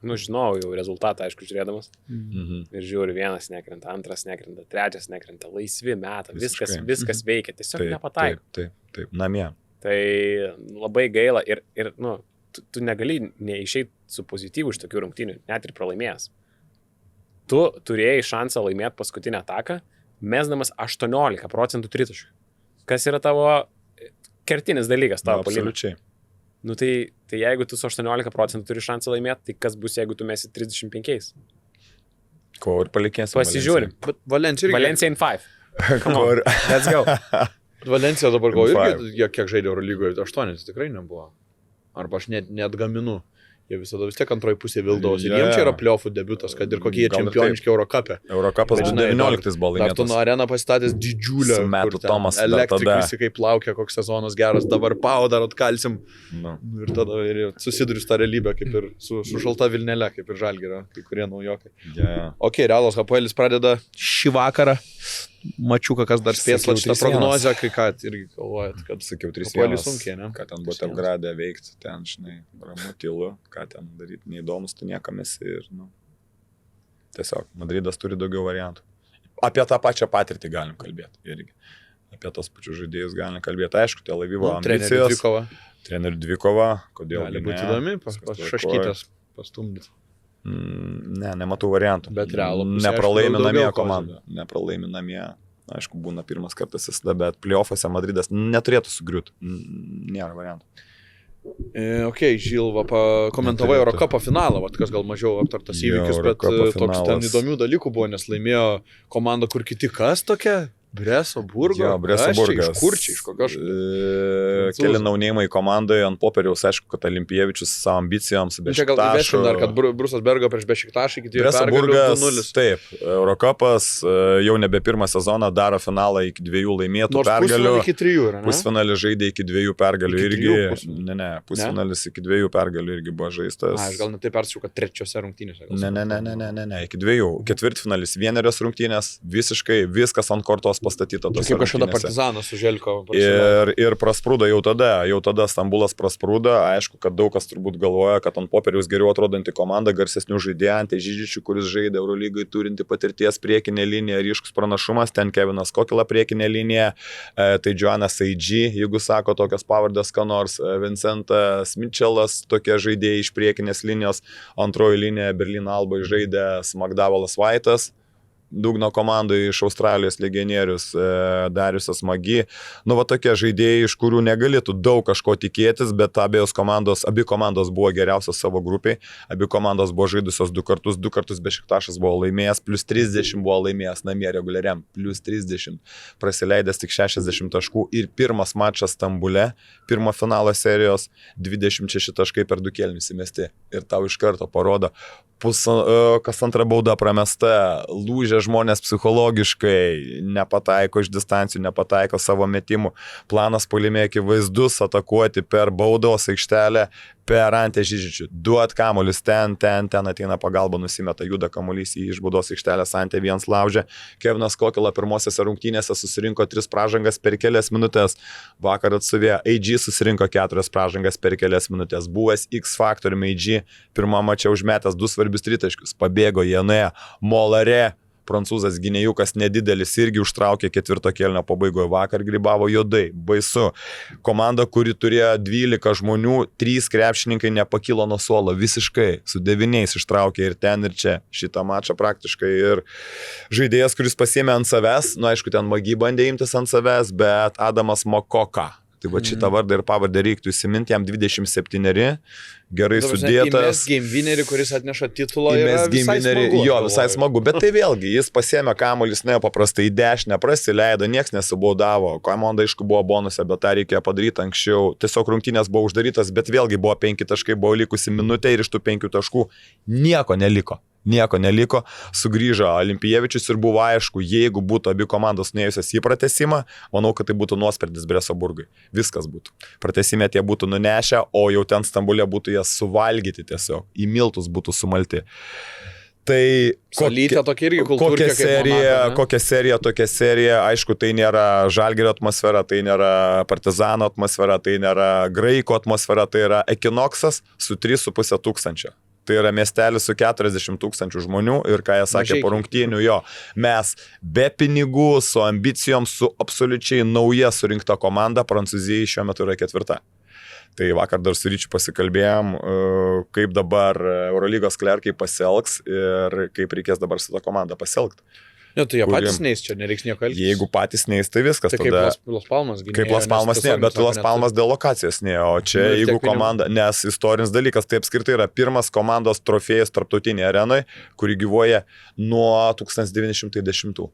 žinau jau rezultatą, aišku, žiūrėdamas. Ir žiūriu, vienas nekrenta, antras nekrenta, trečias nekrenta, laisvi meta, viskas veikia, tiesiog nepataiko. Taip, namie. Tai labai gaila ir tu negali neišeiti su pozityvu iš tokių rungtynių, net ir pralaimėjęs. Tu turėjai šansą laimėti paskutinę ataką, mesdamas 18% tritaškių. Kas yra tavo kertinis dalykas tavo puolime? Absoliučiai. Tai jeigu tu su 18% turi šansą laimėti, tai kas bus, jeigu tu mesi 35? Ko ir palikėsim. Pasižiūrim. Valencija in 5. Let's go. Valencija dabar gal irgi, kiek žaidė Eurolygoje, 8 tikrai nebuvo. Arba aš net gaminu. Jie visada vis tiek antroji pusė vildavosi. Ir jiems čia yra pliofų debiutas, kad ir kokie jie čempioniški Eurocup'e. Eurocapas 19 buvo laimėtas. Dar tu nuo areną pasistatęs didžiulę. Metų Tomas. Elektrik visi kaip laukia, koks sezonas geras, dabar pau dar atkalsim. Ir tada susiduri su tą realybę, kaip ir su šalta Vilnelė, kaip ir Žalgirio, kai kurie naujokai. Ok, Realas Hapoelis pradeda šį vakarą. Mačiuką, kas dar spės šitą prognozę, kai ką irgi galvojat, kad sakiau 3-1 sunkiai, ne? Ką ten buvo Belgrade veikti, ten, žinai, ramu tylu, ką ten daryti, neįdomus, tu niekam esi ir, tiesiog, Madridas turi daugiau variantų. Apie tą pačią patirtį galim kalbėti irgi. Apie tos pačius žaidėjus galim kalbėti. Aišku, tie Laivyvo ambicijos. Trenerių dvikova. Kodėl? Gali būti įdomi, Šaškytės pastumdyti. Nematau variantų. Bet Realų nepralaimi namie komanda. Nepralaimi namie. Aišku, būna pirmas kartas visada, bet play-offuose Madridas neturėtų sugriūti. Nėra variantų. Ok, Žilva komentavai Eurocapo finalą, kas gal mažiau aptartas įvykis, bet toks ten įdomių dalykų buvo, nes laimėjo komanda, kur kiti kas tokia? Bresoburgo? Jo, Bresoburgas. Iš kur čia, iš kokios? Keli naunėjimai komandai ant popieriaus, aišku, kad Olimpievičius su savo ambicijoms, Čia gal įveskim dar, kad Brusas Bergo prieš Bešiktašą iki 2 pergalių 2-0. Taip, Eurocapas jau nebe pirmą sezoną daro finalą iki 2 laimėtų pergalių. Pusfinalį iki 3, ne? Pusfinalį žaidė iki 2 pergalių irgi. Pusfinalis iki 2 pergalių irgi buvo žaistas. Aš gal netai persiu, kad 3 rungtynėse. Ne, iki 2. Ketvirtfinalis 1 rungtynės, visiškai viskas ant kortos pastatyta tos. Kaip kažkada Partizanas su Želko. Ir prasprūdo jau tada Stambulas prasprūdo, aišku, kad daug kas turbūt galvoja, kad ant popieriaus geriau atrodanti komanda, garsesnių žaidėjų, ant Žyžičių, kuris žaidė Eurolygai turinti patirties priekinė linija, ryškus pranašumas, ten Kevinas Kokila priekinė linija, tai Joanas Aidži, jeigu sako tokias pavardės, ką nors, Vincentas Mitchellas, tokie žaidėjai iš priekinės linijos, antroji linija Berlyno Albai žaidė Magdavalas Vaitas, dugno komandai iš Australijos legionierius Dariusas Magi. Va tokie žaidėjai, iš kurių negalėtų daug kažko tikėtis, bet abi komandos buvo geriausios savo grupiai, abi komandos buvo žaidusios 2 kartus Bešiktašas buvo laimėjęs, plus 30 buvo laimėjęs namie reguliariam, plus 30, prasileidęs tik 60 taškų ir pirmas mačas Stambule, pirmo finalo serijos, 26 taškai per 2 kėlinius įmesti ir tau iš karto parodo, kas antra bauda pramesta, lūžė žmonės psichologiškai, nepataiko iš distancijų, nepataiko savo metimų. Planas puolime akivaizdus atakuoti per baudos aikštelę, per Antę Žyžičių. Duot kamuolius ten ateina pagalba, nusimeta, juda kamuolys į iš baudos aikštelės, Antė vienas laužė. Kevinas Kokila pirmosiose rungtynėse susirinko 3 pražangas per kelias minutės. Vakar atsuvėjo, AG susirinko 4 pražangas per kelias minutės. Buvęs X faktoriumi AG, pirmą mačą užmetęs 2 svarbius tritaškius. Pabėgo Janė, Molare. Prancūzas gynėjukas nedidelis irgi užtraukė 4 kėlinio pabaigoje, vakar grybavo juodai, baisu. Komanda, kuri turėjo 12 žmonių, 3 krepšininkai nepakilo nuo suolo, visiškai su 9 ištraukė ir ten ir čia šitą mačą praktiškai. Ir žaidėjas, kuris pasiėmė ant savęs, aišku, ten Magi bandė imtis ant savęs, bet Adamas Mokoka. Tai va šitą vardą ir pavardę reiktų įsiminti, jam 27, gerai sudėtas. Game winnerį, kuris atneša titulą. Visai smagu, bet tai vėlgi, jis pasėmė kamuolį, nepaprastai į dešinę, prasileido, nieks nesibaudavo, komanda aišku buvo bonuse, bet tą reikėjo padaryti anksčiau, tiesiog rungtynės buvo uždarytas, bet vėlgi buvo 5 taškai, buvo likusi minutė ir iš tų 5 taškų nieko neliko, sugrįžo Olimpijevičius ir buvo aišku, jeigu būtų abi komandos nuėjusios į pratesimą, manau, kad tai būtų nuosprendis Breso Burgui. Viskas būtų. Pratesime tie būtų nunešę, o jau ten Stambulė būtų jas suvalgyti tiesiog, į miltus būtų sumalti. Tai kokia serija, tokia serija, aišku, tai nėra Žalgirio atmosfera, tai nėra Partizano atmosfera, tai nėra Graiko atmosfera, tai yra Ekinoksas su 3,5 tūkstančio. Tai yra miestelis su 40 000 žmonių ir ką jie sakė po rungtynių, mes be pinigų, su ambicijom, su absoliučiai nauja surinkta komanda, Prancūzijai šiuo metu yra 4. Tai vakar dar su Ryčiu pasikalbėjom, kaip dabar Eurolygos klerkai pasielgs ir kaip reikės dabar su ta komanda pasielgti. Tai jie patys neis, čia nereiks nieko elgtis. Jeigu patys neis, tai viskas. Tai tada, kaip Las Palmas gynėjo. Kaip Las Palmas ne, bet Las Palmas dėl lokacijos ne, o čia jeigu komanda, nes istorinis dalykas, tai apskritai yra pirmas komandos trofėjas tarptautinėje arenoje, kuri gyvuoja nuo 1910.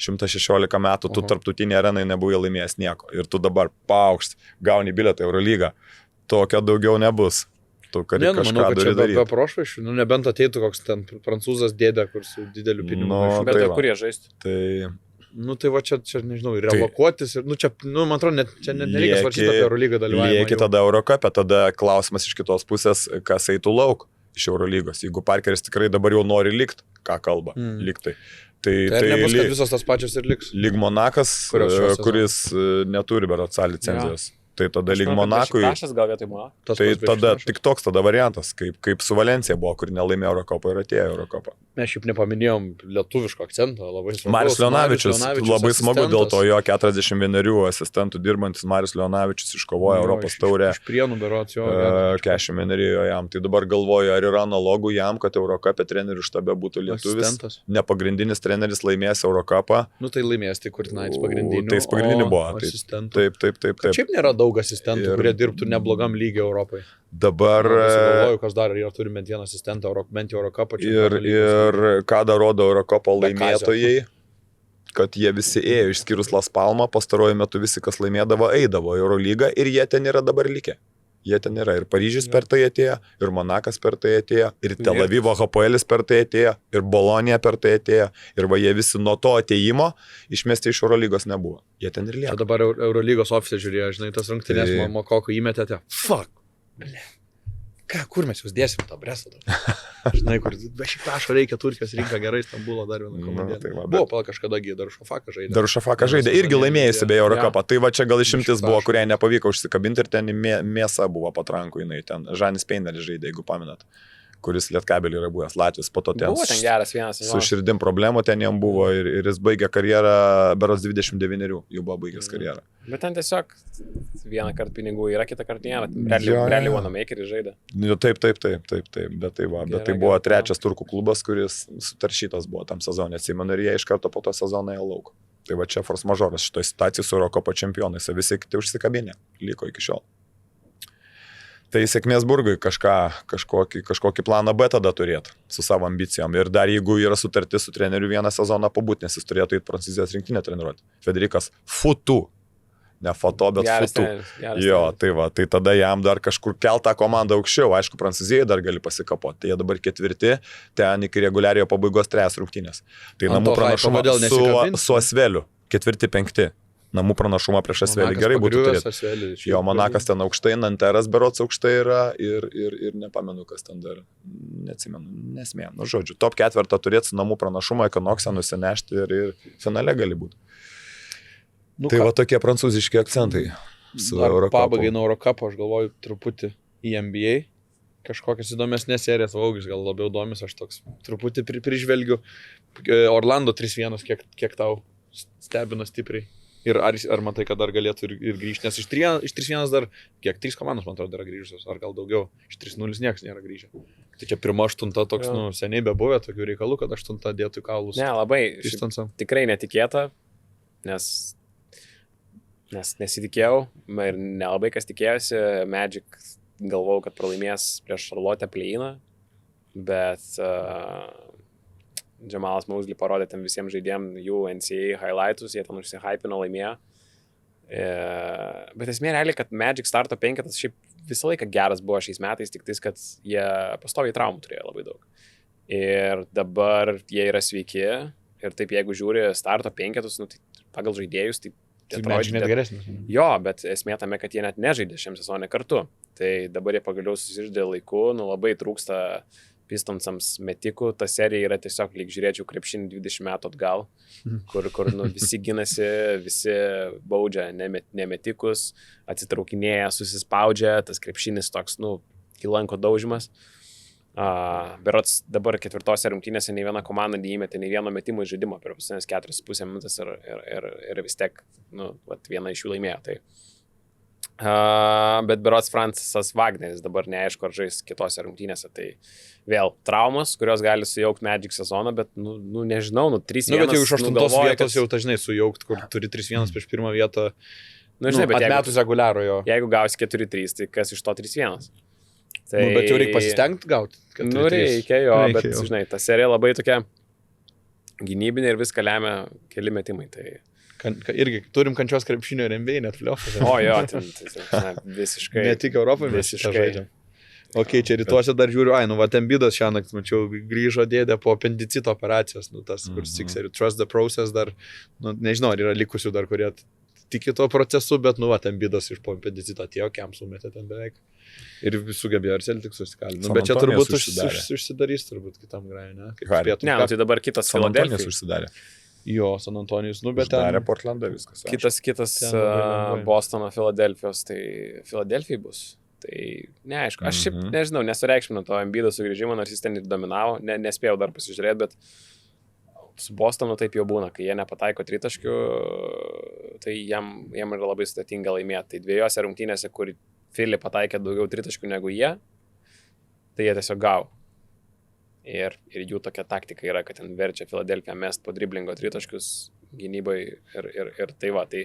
116 metų tu tarptautinėje arenoje nebuvai laimėjęs nieko. Ir tu dabar paaukšt, gauni bilietą Eurolygą, tokio daugiau nebus. Manau, kad čia be prošvaišių, nebent ateitų koks ten prancūzas dėdė, kur su dideliu pinigu. Bet tai kurie žaistų? Tai va čia nežinau, ir relokuotis, ir, man atrodo, čia nereikia svarstyti apie Eurolygą dalyvavimą. Lieki tada Eurocup'e, tada klausimas iš kitos pusės, kas eitų lauk iš Eurolygos. Jeigu Parkeris tikrai dabar jau nori likt, ką kalba, liktai. Tai nebus, kad visos tas pačios ir liks. Lyg Monakas, kuris neturi berods licenzijos. Tai tada lyg Monakui. Tai tada tik toks tada variantas, kaip su Valencija buvo, kur nelaimėjo Eurocupą ir atėjo Eurocupą. Mes šiaip nepaminėjom lietuviško akcento, labai svarbu. Marius Leonavičius, labai smagu dėl to jo 41 asistentų dirbantis Marius Leonavičius iškovojo Europos taurę. Iš Prienų berods jo. 41 jam. Tai dabar galvoju, ar yra analogų jam, kad Eurocup'e trenerių štabe būtų lietuvis. Nepagrindinis treneris laimės Eurocupą. Tai laimės, tai Kurtinaitis pagrindiniu. Tai jis pagrindiniu buvo. Taip. Šiaip nėra daug asistentų, kurie dirbtų neblogam lygiai Europai. Dabar... Galvoju, kas dar yra, turime vieną asistentą, bent jau Eurocupą. Ir ką dar rodo Eurocupo laimėtojai, kad jie visi ėjo, išskyrus Las Palmą, pastaruoju metu visi, kas laimėdavo, eidavo Eurolygą ir jie ten yra dabar likę. Jie ten yra. Ir Paryžius per tai atėjo, ir Monakas per tai atėjo, ir Tel Avivo Hapoelis per tai atėjo, ir Bolonija per tai atėjo. Ir va jie visi nuo to atėjimo išmesti iš Eurolygos nebuvo. Jie ten ir lieka. Čia dabar Eurolygos ofise žiūrėjo, žinai, tas rungtynės Mokoko įmetėte. Fuck! Kur mes jūs dėsim tą Bresą? Žinai, kur be Šiktašo reikia, Turkijos rinka gerai, Stambulo dar vieną komandą. Buvo pala kažkada Darušafaką žaidė. Darušafaką žaidė, irgi laimėjusi be Eurocupą. Tai va čia gal išimtis buvo, kuriai nepavyko užsikabinti ir ten mėsa buvo patrankų, jinai ten. Žanis Peineris žaidė, jeigu pamenat, kuris Lietkabelį yra buvęs Latvijos, po to ten su širdim problemų ten jam buvo ir jis baigė karjerą, berods 29, jau buvo baigęs karjerą. Bet ten tiesiog vieną kartą pinigų yra, kitą kartą nėra. Realiai Wanamakeris žaidė. Taip, bet tai buvo trečias turkų klubas, kuris sutaršytas buvo tam sezonė, atsimenu, ir jie iš karto po to sezoną ėjo lauk. Tai va čia force majoras šitoje situacijoje su Eurocupo čempionais, visi kiti užsikabinė, liko iki šiol. Tai sėkmės Burgui kažkokį planą B tada turėti su savo ambicijom. Ir dar jeigu yra sutartis su treneriu vieną sezoną pabūti, nes jis turėtų į Prancūzijos rinktinę treniruoti. Federikas Futu. Ne foto, bet Futu. Jo, tai va, tai tada jam dar kažkur keltą komandą aukščiau. Aišku, Prancūzijai dar gali pasikapoti. Tai jie dabar 4, ten iki reguliariojo pabaigos 3 rungtynės. Tai namų pranašumą su Asveliu. 4-5. Namų pranašumą prieš Asvelį gerai būtų turėti. Jo, Monakas ten aukštai, Nanteras berods aukštai yra ir nepamenu, kas ten dar, neatsimenu, nesmė. Nu, žodžiu, top 4 turėti su namų pranašumą, Ekinoksą nusinešti ir finale gali būti. Tai va tokie prancūziški akcentai. Pabaigai nuo Eurocupo, aš galvoju truputį į NBA. Kažkokias įdomesnės serijas, Augis gal labiau domis, aš toks truputį prižvelgiu. Orlando 3-1, kiek tau stebina stipriai. Ir ar matai, kad dar galėtų ir grįžti, nes iš 3-1 dar, 3 komandos, man atrodo, yra grįžusios, ar gal daugiau, iš 3-0 niekas nėra grįžę. Tai čia 1-8 toks, seniai bebuvę tokių reikalų, kad 8 dėtų į kaulus. Ne, labai, tikrai netikėta, nes Nes nesitikėjau ir nelabai kas tikėjosi. Magic galvojau, kad pralaimės prieš Charlotte play-iną, bet Jamalas Mosley parodė ten visiems žaidėjams jų NCAA highlights, jie ten užsihypino, laimėjo. Bet esmė realiai, kad Magic starto penketas šiaip visą laiką geras buvo šiais metais, tik tais, kad jie pastoviai traumų turėjo labai daug. Ir dabar jie yra sveiki ir taip jeigu žiūri starto penketus, nu, tai pagal žaidėjus, tai Magic net geresnis. Jo, bet esmė tame, kad jie net nežaidė šiam sezonė kartu. Tai dabar jie pagaliau susižaidė laiku, nu labai trūksta Pistonsams metikų, ta serija yra tiesiog lyg žiūrėčiau krepšinį 20 metų atgal, kur nu, visi ginasi, visi baudžia nemetikus, atsitraukinėja, susispaudžia, tas krepšinis toks, nu, kilanko daužimas. Berods dabar 4 rungtynėse nei viena komanda neįmetė nei vieno metimo į žaidimą per paskutinės 4,5 minutės ir vis tiek, nu, viena iš jų laimėjo. Tai. Bet berods Francisas Wagneris dabar neaišku, ar žais kitose rungtynėse, tai vėl traumos, kurios gali sujaukti Magic sezoną, bet, nu nežinau, 3-1. Nu, bet jau iš 8 vietos jau dažnai sujaukt, kur turi 3-1 prieš pirmą vietą, žinai, bet atmetus reguliaro jo. Jeigu gausi 4-3, tai kas iš to 3-1? Tai... Nu, bet jau reikia pasistengti gauti. Nu, reikia jo, bet, žinai, ta serija labai tokia gynybinė ir viską lemia keli metimai, tai... Irgi turim kančios krepšinio ir NBA net playoff'ose. O jo, ten visiškai. Ne tik Europoje mes šitą žaidžiam. Ok, čia rytuose dar žiūriu, nu va, Embiidas šią naktį, mačiau, grįžo dėdė po apendicito operacijos, nu tas, kur Sixerių trust the process dar, nu nežinau, ar yra likusių dar, kurie tiki to procesu, bet nu va, Embiidas iš po apendicito atėjo, kiam sumetė ten beveik. Ir sugebėjo ir Celtics susikalbė. Nu, bet čia turbūt užsidarys turbūt kitam grajui, ne? Ne, nu tai dabar kitas Filadelfijos užsidarė. Jo, San Antonijus, nu, bet uždarė Portlandą viskas. Kitas Bostono, Filadelfijos, tai Filadelfijai bus. Tai neaišku, aš šiaip nežinau, nesureikšminu to Embiido sugrįžimo, nors jis ten ir dominavo, nespėjau dar pasižiūrėti, bet su Bostonu taip jau būna, kai jie nepataiko tritaškių, tai jam yra labai sudėtinga laimėti. Tai 2 rungtynėse, kur Philly pataikė daugiau tritaškių negu jie, tai jie tiesiog gavo. Ir jų tokia taktika yra, kad ten verčia Filadelfiją mest po driblingo tritaškius gynybai ir tai va. Tai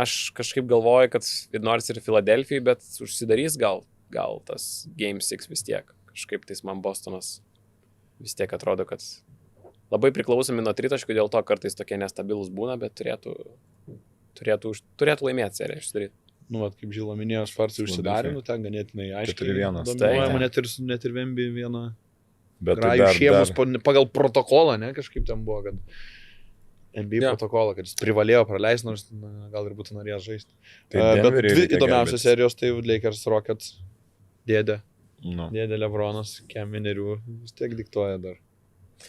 aš kažkaip galvoju, kad nors ir Filadelfijai, bet užsidarys gal tas Game 6 vis tiek. Kažkaip tais man Bostonas vis tiek atrodo, kad labai priklausomi nuo tritaškių, dėl to kartais tokie nestabilus būna, bet turėtų laimėti seriją užsidaryti. Nu, vat, kaip Žila minėjo, Sparcai užsidarė, nu ten ganėtinai aiškiai. 4-1. Dominuojama net ir Vembi vieną. Bet grajų šiemus pagal protokolą, ne, kažkaip ten buvo, kad NBA protokolą, kad jis privalėjo praleisti, nors gal ir būtų norėjęs žaisti. Bet dvi įdomiausios serijos, tai Lakers Rockets dėdė Lebronas, kiam vienerių vis tiek diktuoja dar.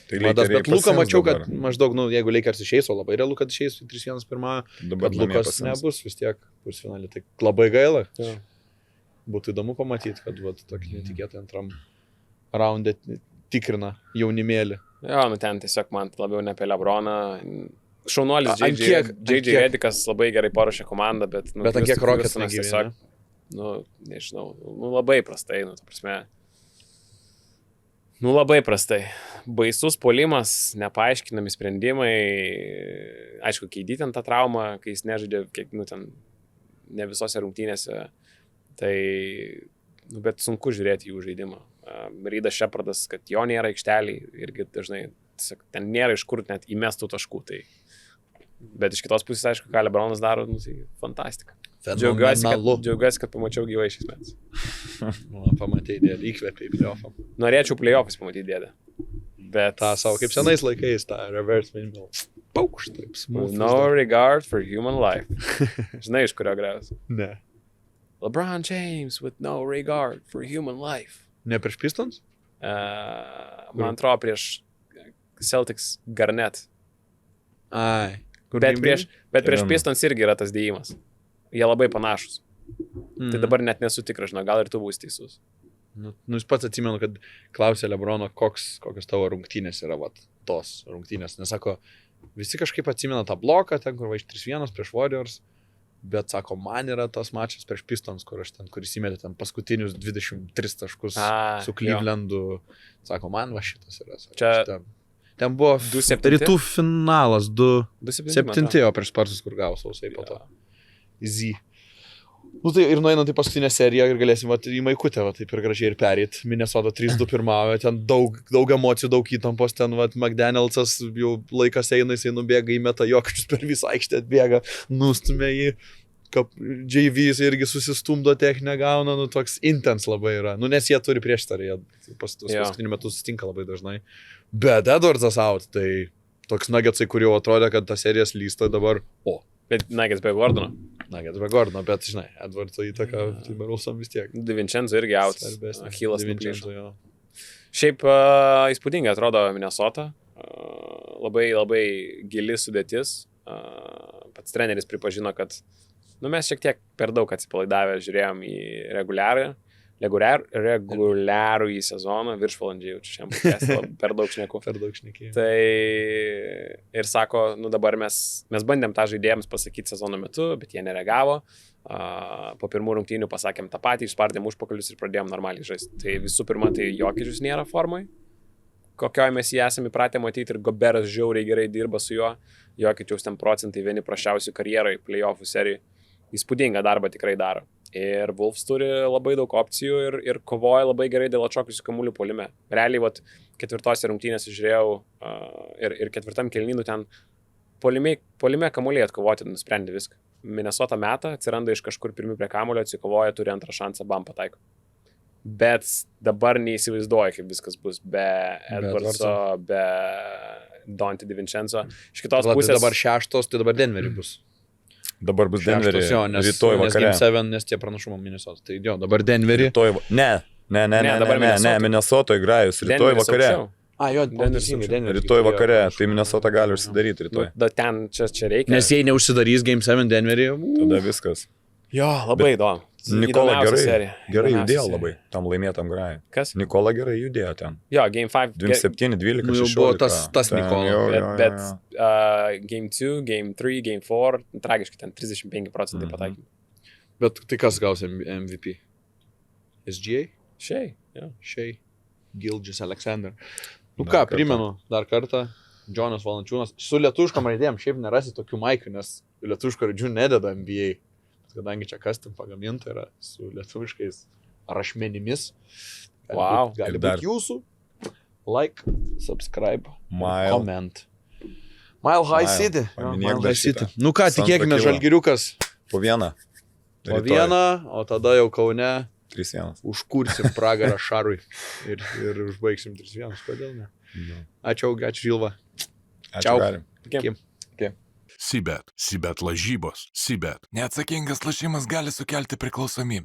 Bet Luka mačiau, kad maždaug, nu, jeigu Lakers išeis, o labai realu, kad išeis 3-1 pirmą, kad Lukas nebus vis tiek pusfinalį, tai labai gaila. Ja. Būtų įdomu pamatyti, kad tokį netikėtą antram raunde tikrina jaunimėlį. Jo, nu ten tiesiog man labiau ne apie Lebroną. Šaunuolis J.J. Redikas labai gerai paruošė komandą, bet... Nu, bet ant kiek Rockets tiesiog, nu, nežinau, nu labai prastai, nu, ta prasme... Nu labai prastai. Baisus puolimas, nepaaiškinami sprendimai. Aišku, keidyti ten tą traumą, kai jis nežaidė, kiek, nu, ten ne visose rungtynėse. Tai, nu, bet sunku žiūrėti jų žaidimą. Rydas Šepardas, kad jo nėra aikšteliai, irgi dažnai ten nėra iš kur net įmestų taškų. Tai. Bet iš kitos pusės, aišku, ką Lebronas daro, nu, tai fantastika. Džiaugiuosi, kad pamačiau gyvai šis metais. Pamatėjai dėdę, įkvėpė į playoffą. Norėčiau playoffus pamatyti dėdę. Bet... tą savo, kaip senais laikais, tą reverse windmill. Paukšt, taip, smooth. No regard for human life. Žinai, iš kurio grevas? Ne. LeBron James with no regard for human life. Ne prieš Pistons? Man atrodo prieš Celtics Garnett. Ai. Bet prieš Pistons irgi yra tas dėjimas. Jie labai panašus. Tai dabar net nesu tikras, žinau, gal ir tu būsi teisus. Nu, jis pats atsimenu, kad klausė Lebrono, kokios tavo rungtynės yra, tos rungtynės. Nes sako, visi kažkaip atsimena tą bloką, ten, kur va iš 3-1 prieš Warriors, bet sako, man yra tas mačas prieš Pistons, kuris įmetė ten paskutinius 23 taškus su Clevelandu. Sako, man va šitas yra. Sako, čia ten buvo rytų finalas, 2-7, o prieš Sparsus, kur gavo sausai po to. Z. Nu tai ir nueinant į paskutinę seriją ir galėsim į Maikutę, taip ir gražiai ir perėt. Minnesota 3-2 pirmavo, ten daug emocijų, daug įtampos, ten McDanielsas jau laikas eina, jisai nubėga, įmeta Jokičius per visą aikštę atbėga, nustumė jį, JV irgi susistumdo techninę gauna, nu toks intens labai yra, nu nes jie turi prieštarį, jie paskutiniu metu susitinka labai dažnai. Bet Edwardsas out, tai toks Nuggetsai, kur jau atrodė, kad ta serija slysta dabar, Bet Nuggets be Gordono. Nuggets be Gordono, bet žinai, Edwardso įtaka, tai Barulsam vis tiek. DiVincenzo irgi out. Achillas DiVincenzo, jo. Šiaip įspūdingai atrodo Minnesota. Labai gili sudėtis. Pats treneris pripažino, kad mes šiek tiek per daug atsipalaidavę žiūrėjom į reguliarų į sezoną, viršvalandžiai jau čia šiam per daug šneku. Per daug šnekėjau. Tai ir sako, dabar mes bandėm tą žaidėjams pasakyti sezono metu, bet jie nereagavo. Po pirmų rungtynių pasakėm tą patį, išspardėm užpakalius ir pradėjom normaliai žaisti. Tai visų pirma, tai Jokičius nėra formai, kokioje mes jį esame įpratę matyti ir Goberas žiauriai gerai dirba su juo. Jokičiaus ten procentai vieni prašiausių karjerai, playoffų serijai. Įspūdingą darbą tikrai daro. Ir Wolves turi labai daug opcijų ir kovoja labai gerai dėl atšokusių kamuolių puolime. Realiai, ketvirtose rungtynėse žiūrėjau ir ketvirtam kėlinynų ten puolime kamuoliai atkovoti, nusprendė viską. Minnesota meta, atsiranda iš kažkur pirmi prie kamuolio, atsikovoja, turi antrą šansą, bam pataiko. Bet dabar neįsivaizduoju, kaip viskas bus be Edwardso, be Donte DiVincenzo. Iš kitos pusės... Dabar 6, tai dabar Denverį bus. Dabar bus Denverį, rytoj vakare. Nes Game 7, nes tie pranašumą Minnesota. Tai jo, dabar Denverį. Ne, Minnesota įgrajus, rytoj vakare. Rytoj vakare, tai Minnesota gali užsidaryti rytoj. Ten čia reikia. Nes jei neužsidarys Game 7 Denverį, tada viskas. Jo, labai įdomu. Nikola gerai judėjo labai tam laimėtam grajui. Kas? Nikola gerai judėjo ten. Jo, Game 5. 27, 12, 16. Jau buvo tas Nikola. Bet Game 2, Game 3, Game 4, tragiškai ten 35% pataikymų. Bet tai kas gaus MVP? SGA? Shea. Gilgeous Alexander. Nu ką, primenu dar kartą, Jonas Valančiūnas. Su lietuviškom raidėm šiaip nerasi tokių maikių, nes lietuviško raidžių nededa NBA. Kadangi čia custom pagaminta yra su lietuviškais rašmenimis. Gali būti jūsų. Like, subscribe, comment. Mile High City. Nu ką, tikėkime, Žalgiriukas. Po vieną, o tada jau Kaune 3-1. Užkursim pragarą Šarui ir užbaigsim 3-1. Kodėl ne? Ačiū Žilva. Ačiū. Sibet lažybos. Sibet. Neatsakingas lošimas gali sukelti priklausomybę.